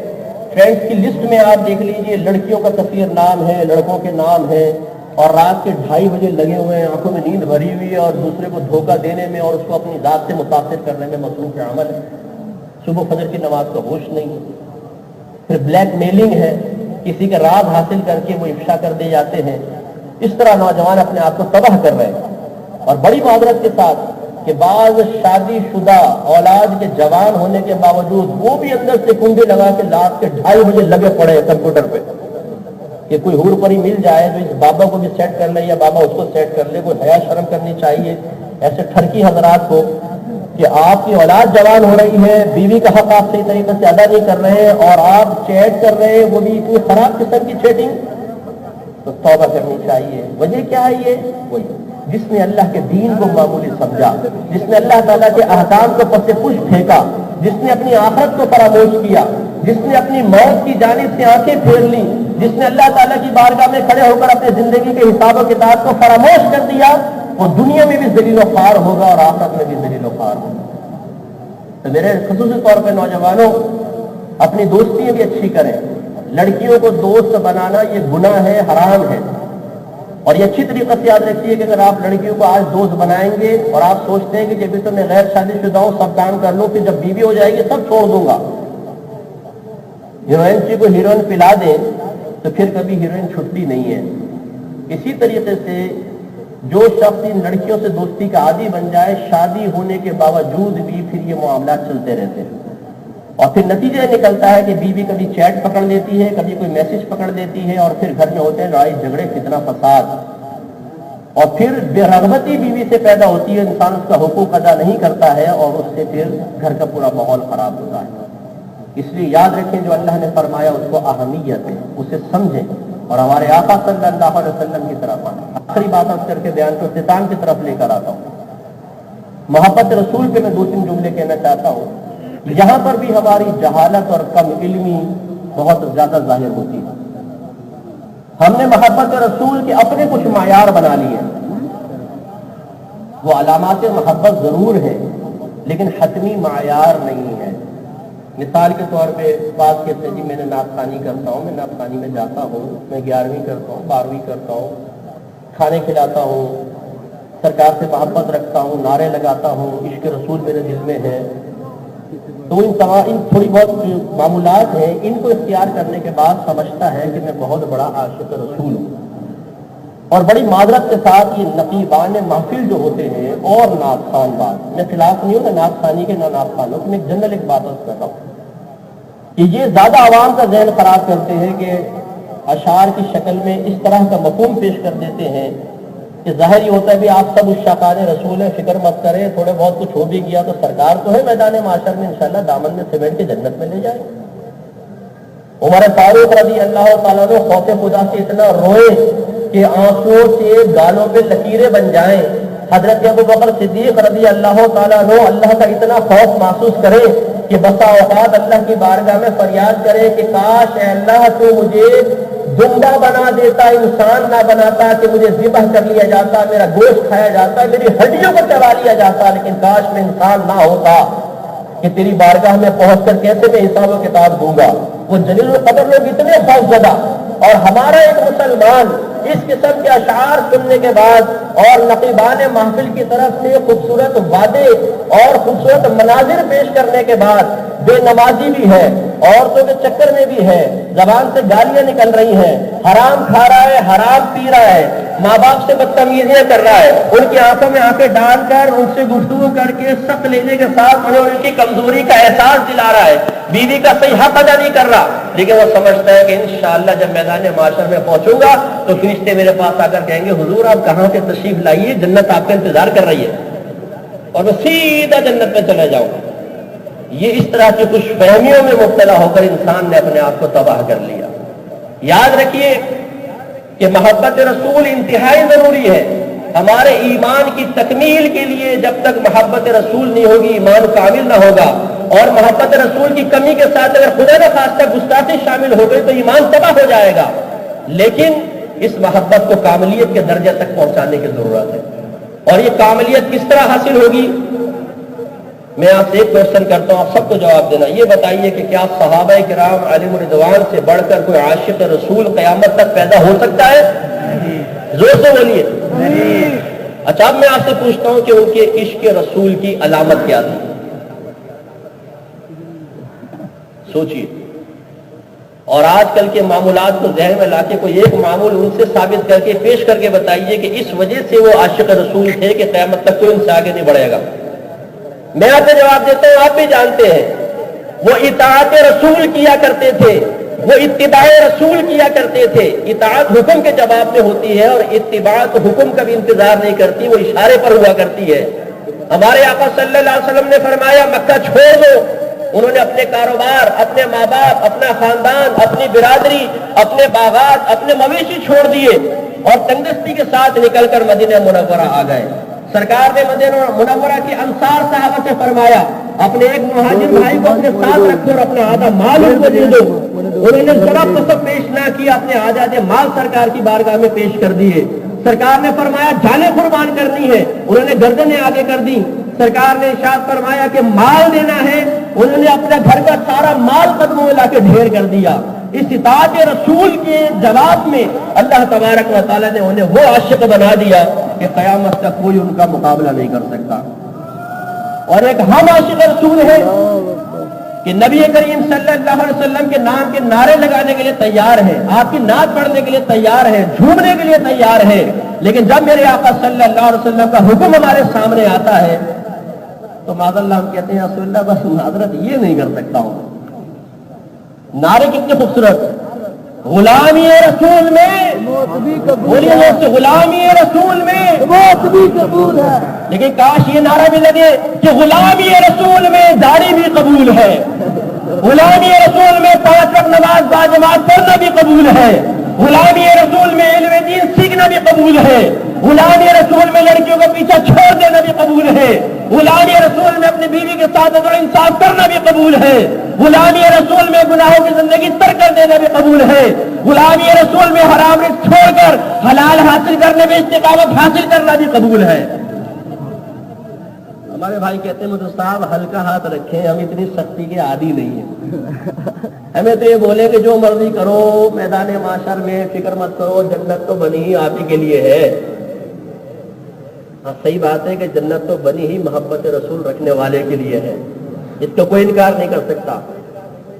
فرینڈس کی لسٹ میں آپ دیکھ لیجئے، لڑکیوں کا کثیر نام ہے، لڑکوں کے نام ہے، اور رات کے 2:30 بجے لگے ہوئے ہیں، آنکھوں میں نیند بھری ہوئی ہے، اور دوسرے کو دھوکہ دینے میں اور اس کو اپنی ذات سے متاثر کرنے میں مصروف عمل ہے۔ صبح فجر کی نماز کا ہوش نہیں ہے۔ پھر بلیک میلنگ ہے، کسی کا راز حاصل کر کے وہ افشا کر دے جاتے ہیں۔ اس طرح نوجوان اپنے آپ کو تباہ کر رہے ہیں، اور بڑی معذرت کے ساتھ کہ بعض شادی شدہ اولاد کے جوان ہونے کے باوجود وہ بھی اندر سے کنڈے لگا کے رات کے 2:30 بجے لگے پڑے ہیں کمپیوٹر پہ کہ کوئی حور پری مل جائے تو اس بابا کو بھی سیٹ کر لے یا بابا اس کو سیٹ کر لے۔ کوئی حیا شرم کرنی چاہیے ایسے ٹھرکی حضرات کو کہ آپ کی اولاد جوان ہو رہی ہے، بیوی کا حق آپ صحیح طریقے سے ادا نہیں کر رہے ہیں، اور آپ چیٹ کر رہے ہیں، وہ بھی اتنی خراب قسم کی چیٹنگ، تو توبہ کرنی چاہیے۔ وجہ کیا ہے؟ یہ وہی جس نے اللہ کے دین کو معمولی سمجھا، جس نے اللہ تعالیٰ کے احکام کو پس پش پھینکا، جس نے اپنی آخرت کو فراموش کیا، جس نے اپنی موت کی جانب سے آنکھیں پھیر لی، جس نے اللہ تعالیٰ کی بارگاہ میں کھڑے ہو کر اپنی زندگی کے حساب و کتاب کو فراموش کر دیا، وہ دنیا میں بھی ذلیل و خوار ہوگا اور آخرت میں بھی ذلیل و خوار ہوگا۔ تو میرے خصوصی طور پہ نوجوانوں، اپنی دوستیاں بھی اچھی کریں۔ لڑکیوں کو دوست بنانا یہ گناہ ہے، حرام ہے، اور یہ اچھی طریقے سے یاد رکھیے کہ اگر آپ لڑکیوں کو آج دوست بنائیں گے اور آپ سوچتے ہیں کہ جب تو میں غیر شادی شدہ ہوں، سب کام کر لوں، پھر جب بیوی ہو جائے گی سب چھوڑ دوں گا، ہیروئن کو ہیروئن پلا دیں تو پھر کبھی ہیروئن چھٹتی نہیں ہے۔ اسی طریقے سے جو شخص ان لڑکیوں سے دوستی کا عادی بن جائے، شادی ہونے کے باوجود بھی پھر یہ معاملات چلتے رہتے ہیں، اور پھر نتیجہ نکلتا ہے کہ بیوی کبھی چیٹ پکڑ لیتی ہے، کبھی کوئی میسج پکڑ لیتی ہے، اور پھر گھر میں ہوتے ہیں لڑائی جھگڑے، فتنہ فساد، اور پھر بے رغبتی بیوی سے پیدا ہوتی ہے، انسان اس کا حقوق ادا نہیں کرتا ہے، اور اس سے پھر گھر کا پورا ماحول خراب ہوتا ہے۔ اس لیے یاد رکھیں جو اللہ نے فرمایا اس کو اہمیت ہے، اسے سمجھیں، اور ہمارے آقا صلی اللہ علیہ وسلم کی طرف آنا۔ آخری بات اب کر کے بیان کو اختتام کی طرف لے کر آتا ہوں۔ محبت رسول پہ میں 2-3 جملے کہنا چاہتا ہوں۔ یہاں پر بھی ہماری جہالت اور کم علمی بہت زیادہ ظاہر ہوتی ہے۔ ہم نے محبت رسول کے اپنے کچھ معیار بنا لیے، وہ علامات محبت ضرور ہے لیکن حتمی معیار نہیں ہے۔ مثال کے طور پہ بات کہتے ہیں جی میں نے نعت خوانی کرتا ہوں، میں نعت خوانی میں جاتا ہوں، میں 11ویں کرتا ہوں، 12ویں کرتا ہوں، کھانے کھلاتا ہوں، سرکار سے محبت رکھتا ہوں، نعرے لگاتا ہوں، عشق رسول میرے دل میں ہے۔ تو ان تھوڑی بہت معمولات ہیں، ان کو اختیار کرنے کے بعد سمجھتا ہے کہ میں بہت بڑا عاشق رسول ہوں۔ اور بڑی معذرت کے ساتھ یہ نقیبان محفل جو ہوتے ہیں اور نعت خوان بات، میں خلاف نہیں ہوں نہ نعت خوانی کے نہ نعت خوانوں کی، میں جنرل ایک بات کر رہا ہوں کہ یہ زیادہ عوام کا ذہن خراب کرتے ہیں کہ اشعار کی شکل میں اس طرح کا مفہوم پیش کر دیتے ہیں کہ ظاہر یہ ہوتا ہے بھی آپ سب عشاقان رسول ہیں، فکر مت کریں، تھوڑے بہت کچھ ہو بھی گیا تو سرکار تو ہے میدان معاشر میں انشاءاللہ دامن میں سمیٹ کے جنت میں لے جائیں۔ عمر فاروق رضی اللہ تعالیٰ نے خوف خدا سے اتنا روئے کہ آنسوؤں سے گالوں پہ لکیریں بن جائیں۔ حضرت ابوبکر صدیق رضی اللہ تعالیٰ عنہ اللہ کا اتنا خوف محسوس کرے کہ بسا اوقات اللہ کی بارگاہ میں فریاد کرے کہ کاش اے اللہ تو مجھے زندہ بنا دیتا، انسان نہ بناتا، کہ مجھے ذبح کر لیا جاتا، میرا گوشت کھایا جاتا، میری ہڈیوں کو چبا لیا جاتا، لیکن کاش میں انسان نہ ہوتا کہ تیری بارگاہ میں پہنچ کر کیسے میں حساب و کتاب دوں گا۔ وہ جلیل القدر لوگ اتنے خوف زدہ، اور ہمارا ایک مسلمان اس قسم کے اشعار سننے کے بعد اور نقیبان محفل کی طرف سے خوبصورت وعدے اور خوبصورت مناظر پیش کرنے کے بعد بے نمازی بھی ہے، عورتوں کے چکر میں بھی ہے، زبان سے گالیاں نکل رہی ہیں، حرام کھا رہا ہے، حرام پی رہا ہے، ماں باپ سے بدتمیزیاں کر رہا ہے، ان کی آنکھوں میں آنکھیں ڈال کر ان سے گفتگو کر کے سخت لینے کے ساتھ انہیں ان کی کمزوری کا احساس دلا رہا ہے، بیوی کا صحیح حق ادا نہیں کر رہا، لیکن وہ سمجھتا ہے کہ انشاءاللہ جب میدان معاشر میں پہنچوں گا تو فرشتے میرے پاس آ کر کہیں گے حضور آپ کہاں سے تشریف لائیے، جنت آپ کا انتظار کر رہی ہے، اور وہ سیدھا جنت میں چلا جاؤں گا۔ یہ اس طرح کی کچھ فہمیوں میں مبتلا ہو کر انسان نے اپنے آپ کو تباہ کر لیا. یاد رکھیے کہ محبت رسول انتہائی ضروری ہے. ہمارے ایمان کی تکمیل کے لیے جب تک محبت رسول نہیں ہوگی ایمان کامل نہ ہوگا, اور محبت رسول کی کمی کے ساتھ اگر خدا نہ خواستہ گستاخی شامل ہو گئی تو ایمان تباہ ہو جائے گا. لیکن اس محبت کو کاملیت کے درجے تک پہنچانے کی ضرورت ہے. اور یہ کاملیت کس طرح حاصل ہوگی؟ میں آپ سے ایک کوشچن کرتا ہوں, آپ سب کو جواب دینا. یہ بتائیے کہ کیا صحابہ کرام علیہم رضوان سے بڑھ کر کوئی عاشق رسول قیامت تک پیدا ہو سکتا ہے؟ زور سے بولیے. اچھا, اب میں آپ سے پوچھتا ہوں کہ ان کے عشق رسول کی علامت کیا تھی؟ سوچیے. اور آج کل کے معمولات کو ذہن میں لا کے کوئی ایک معمول ان سے ثابت کر کے پیش کر کے بتائیے کہ اس وجہ سے وہ عاشق رسول تھے کہ قیامت تک کوئی ان سے آگے نہیں بڑھے گا. میں آپ سے جواب دیتا ہوں, آپ بھی جانتے ہیں وہ اطاعت رسول کیا کرتے تھے, وہ اتباع رسول کیا کرتے تھے. اطاعت حکم کے جواب میں ہوتی ہے اور اتباع تو حکم کا بھی انتظار نہیں کرتی, وہ اشارے پر ہوا کرتی ہے. ہمارے آقا صلی اللہ علیہ وسلم نے فرمایا مکہ چھوڑ دو. انہوں نے اپنے کاروبار, اپنے ماں باپ, اپنا خاندان, اپنی برادری, اپنے باغات, اپنے مویشی چھوڑ دیے اور تنگدستی کے ساتھ نکل کر مدینہ منورہ آ گئے. سرکار نے مدینہ منورہ کی انصار صحابہ سے فرمایا اپنے ایک مہاجر بھائی کو اپنے ساتھ رکھو اور اپنا آدھا مال ان کو دے دو. انہوں نے ذرا قسم پیش نہ کیا, اپنے آدھے مال سرکار کی بارگاہ میں پیش کر دیے. سرکار نے فرمایا جانیں قربان کرنی ہے, انہوں نے گردنیں آگے کر دی. سرکار نے ارشاد فرمایا کہ مال دینا ہے, انہوں نے اپنے گھر کا سارا مال قدموں میں لا کے ڈھیر کر دیا. اس اطاعت رسول کے جواب میں اللہ تبارک و تعالیٰ نے انہیں وہ عاشق بنا دیا کہ قیامت تک کوئی ان کا مقابلہ نہیں کر سکتا. اور ایک ہم عاشق رسول ہے کہ نبی کریم صلی اللہ علیہ وسلم کے نام کے نعرے لگانے کے لیے تیار ہے, آپ کی نعت پڑھنے کے لیے تیار ہے, جھومنے کے لیے تیار ہے, لیکن جب میرے آقا صلی اللہ علیہ وسلم کا حکم ہمارے سامنے آتا ہے تو معاذ اللہ ہم کہتے ہیں رسول اللہ بس معذرت یہ نہیں کر سکتا ہوں. نعرے کتنے خوبصورت, غلامی رسول میں بولیے سے غلامی رسول میں موت بھی قبول ہے. لیکن کاش یہ نعرہ بھی لگے کہ غلامی رسول میں داڑھی بھی قبول ہے, غلامی رسول میں 5 وقت نماز باجماعت پڑھنا بھی قبول ہے, غلامی رسول میں علم دین سیکھنا بھی قبول ہے, غلامی رسول میں لڑکیوں کا پیچھا چھوڑ دینا بھی قبول ہے, غلامی رسول میں اپنی بیوی کے ساتھ عدل و انصاف کرنا بھی قبول ہے, غلامی رسول میں گناہوں کی زندگی ترک کر دینا بھی قبول ہے, غلامی رسول میں حرام رزق چھوڑ کر حلال حاصل کرنے میں استقامت حاصل کرنا بھی قبول ہے. ہمارے بھائی کہتے ہیں مدر صاحب ہلکا ہاتھ رکھیں, ہم اتنی سختی کے عادی نہیں ہیں. ہمیں تو یہ بولے کہ جو مرضی کرو میدان معاشر میں, فکر مت کرو, جنت تو بنی ہی آپ ہی کے لیے ہے. ہاں صحیح بات ہے کہ جنت تو بنی ہی محبت رسول رکھنے والے کے لیے ہے, اس کا کوئی انکار نہیں کر سکتا.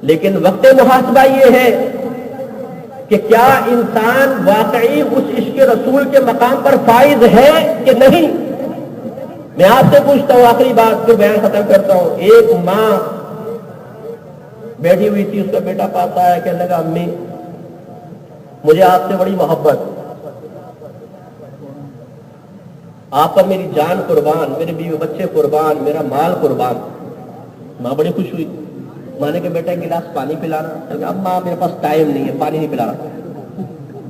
لیکن وقت محاسبہ یہ ہے کہ کیا انسان واقعی اس عشق رسول کے مقام پر فائز ہے کہ نہیں. میں آپ سے پوچھتا ہوں, آخری بات پھر بیان ختم کرتا ہوں. ایک ماں بیٹھی ہوئی تھی, اس کا بیٹا پاتا ہے, کہنے لگا امی مجھے آپ سے بڑی محبت, آپ پر میری جان قربان, میرے بیوی بچے قربان, میرا مال قربان. ماں بڑی خوش ہوئی. ماں نے کہا بیٹا ایک گلاس پانی پلانا. اماں میرے پاس ٹائم نہیں ہے, پانی نہیں پلا رہا.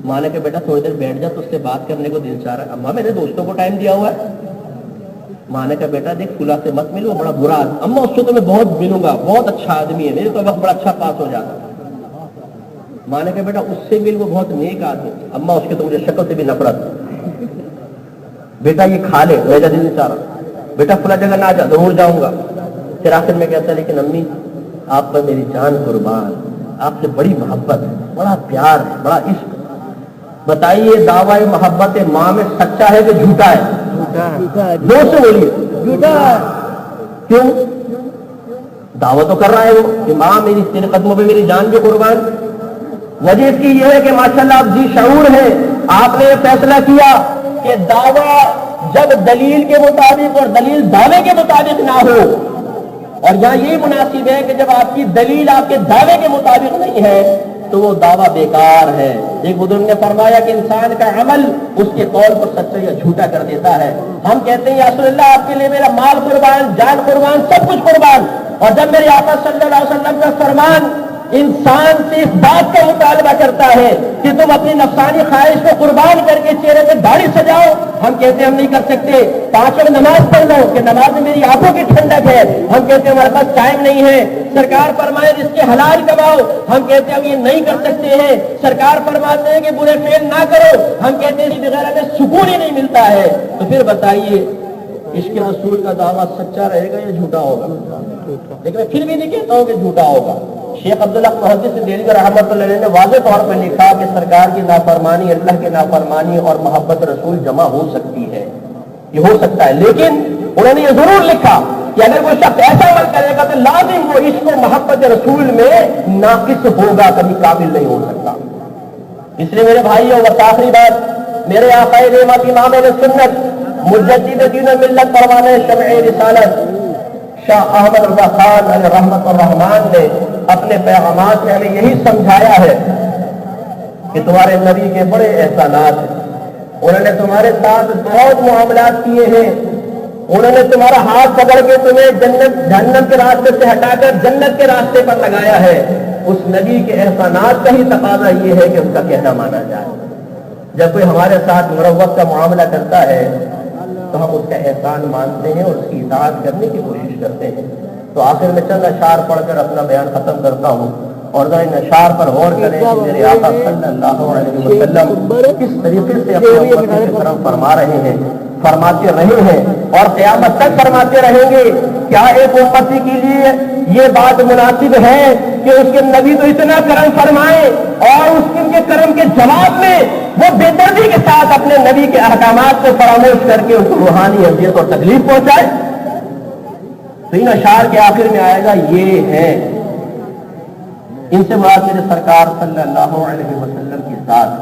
ماں نے کہا بیٹا تھوڑی دیر بیٹھ جا, تو اس سے بات کرنے کو دل چاہ رہا ہے. اماں میرے دوستوں کو ٹائم دیا ہوا ہے. ماں نے کہا بیٹا دیکھ فلاں سے مت ملو, بڑا برا آدمی. اماں اس سے تو میں بہت ملوں گا, بہت اچھا آدمی ہے, میرے تو وقت بڑا اچھا پاس ہو جاتا. ماں نے کہا بیٹا اس سے مل, وہ بہت نیک آدمی. اماں اس کے تو مجھے شکل سے بھی نفرت. بیٹا یہ کھا لے, میرا دل نہیں چاہ رہا. بیٹا فلاں جگہ نہ جا, ضرور جاؤں گا. پھر آخر میں کہتا ہے لیکن امی آپ پر میری جان قربان, آپ سے بڑی محبت ہے, بڑا پیار ہے, بڑا عشق. بتائیے دعوی محبت ماں میں سچا ہے کہ جھوٹا ہے؟ دو سے بولیے. جھوٹا. کیوں؟ دعویٰ تو کر رہا ہے وہ کہ ماں میری تیرے قدموں پہ میری جان بھی قربان. وجہ اس کی یہ ہے کہ ماشاءاللہ آپ جی شعور ہیں, آپ نے یہ فیصلہ کیا کہ دعویٰ جب دلیل کے مطابق اور دلیل دعوے کے مطابق نہ ہو, اور یہاں یہی مناسب ہے کہ جب آپ کی دلیل آپ کے دعوے کے مطابق نہیں ہے تو وہ دعویٰ بیکار ہے. ایک بزرگ نے فرمایا کہ انسان کا عمل اس کے قول پر سچا یا جھوٹا کر دیتا ہے. ہم کہتے ہیں یا رسول اللہ آپ کے لیے میرا مال قربان, جان قربان, سب کچھ قربان, اور جب میرے آقا صلی اللہ علیہ وسلم کا فرمان انسان سے اس بات کا مطالبہ کرتا ہے کہ تم اپنی نفسانی خواہش کو قربان کر کے چہرے پہ داڑھی سجاؤ، ہم کہتے ہیں ہم نہیں کر سکتے. 5 وقت نماز پڑھ لو کہ نماز میں میری آنکھوں کی ٹھنڈک ہے، ہم کہتے ہیں ہمارے پاس ٹائم نہیں ہے. سرکار فرمائے اس کے حلال کماؤ، ہم کہتے ہیں ہم یہ نہیں کر سکتے ہیں. سرکار فرماتے ہیں کہ برے فعل نہ کرو، ہم کہتے ہیں بغیر ہمیں سکون ہی نہیں ملتا ہے. تو پھر بتائیے عشق رسول کا دعویٰ سچا رہے گا یا جھوٹا ہوگا؟ لیکن میں پھر بھی نہیں کہتا ہوں کہ جھوٹا ہوگا. شیخ عبداللہ محدث دہلوی رحمۃ اللہ علیہ نے واضح طور پر لکھا کہ سرکار کی نافرمانی، اللہ کی نافرمانی اور محبت رسول جمع ہو سکتی ہے، یہ ہو سکتا ہے. لیکن انہوں نے یہ ضرور لکھا کہ اگر کوئی شخص ایسا عمل کرے گا تو لازم وہ عشق و محبت رسول میں ناقص ہوگا، کبھی کامل نہیں ہو سکتا. اس لیے میرے بھائیوں، بس آخری بات، میرے آقا نعمت امام اہل سنت مجدد دین و ملت پروانہ شمع رسالت شاہ احمد رضا خان علیہ رحمت الرحمان نے اپنے پیغامات میں ہمیں یہی سمجھایا ہے کہ تمہارے نبی کے بڑے احسانات ہیں، انہوں نے تمہارے ساتھ بہت معاملات کیے ہیں، انہوں نے تمہارا ہاتھ پکڑ کے تمہیں جنت کے راستے سے ہٹا کر جنت کے راستے پر لگایا ہے. اس نبی کے احسانات کا ہی تقاضا یہ ہے کہ ان کا کہنا مانا جائے. جب کوئی ہمارے ساتھ مروت کا معاملہ کرتا ہے تو ہم اس کا احسان مانتے ہیں اور اس کی اطاعت کرنے کی کوشش کرتے ہیں. تو آخر میں چند اشعار پڑھ کر اپنا بیان ختم کرتا ہوں، اور ذرا ان اشعار پر غور کریں کہ میرے آقا صلی اللہ علیہ وسلم کس طریقے سے اپنے امت کی طرف فرما رہے ہیں، فرماتے رہے ہیں اور قیامت تک فرماتے رہیں گے. کیا ایک امتی کے لیے یہ بات مناسب ہے کہ اس کے نبی تو اتنا کرم فرمائے اور اس کے کرم کے جواب میں وہ بے دردی کے ساتھ اپنے نبی کے احکامات کو فراموش کر کے اس کو روحانی اذیت اور تکلیف پہنچائے؟ تو ان اشعار کے آخر میں آئے گا یہ ہے، ان سے مراد میرے سرکار صلی اللہ علیہ وسلم کی ذات.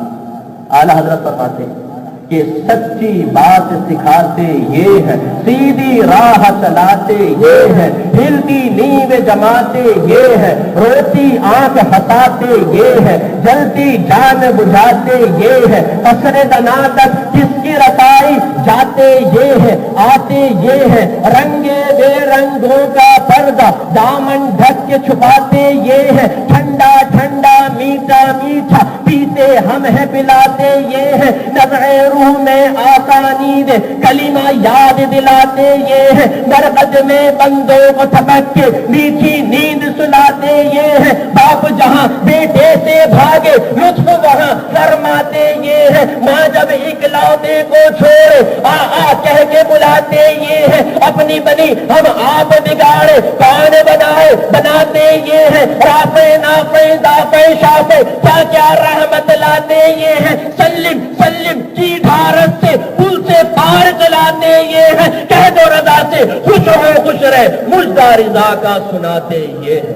اعلیٰ حضرت فرماتے ہیں کہ سچی بات سکھاتے یہ ہے، سیدھی راہ چلاتے یہ ہے، ہلتی نیند جماتے یہ ہے، روتی آنکھ ہنساتے یہ ہے، جلتی جان بجھاتے یہ ہے، قصر دنا تک جس کی رسائی جاتے یہ ہے، آتے یہ ہے، رنگے بے رنگوں کا پردہ دامن ڈھک کے چھپاتے یہ ہے، ٹھنڈا ٹھنڈا میٹھا میٹھا پیتے ہم ہے پلاتے یہ ہے، نزع روح میں آسانی دے کلمہ یاد دلاتے یہ ہے، مرقد میں بندوں کو تھپک کے میٹھی نیند سلاتے یہ ہے، باپ جہاں بیٹے سے بھاگے لطف وہاں فرماتے یہ ہے، ماں جب اکلوتے کو چھوڑے آ آ کہہ کے بلاتے یہ ہے، اپنی بنی ہم آپ بگاڑے کون بنائے بناتے یہ ہے، رافع نافع دافع شافع کیا کیا رحمت لاتے یہ ہے، سلم سلم کی ڈھارت سے پل سے پار چلاتے یہ ہے، کہہ دو رضا سے خوش ہو خوش رہے مجدہ رضا کا سناتے یہ ہے.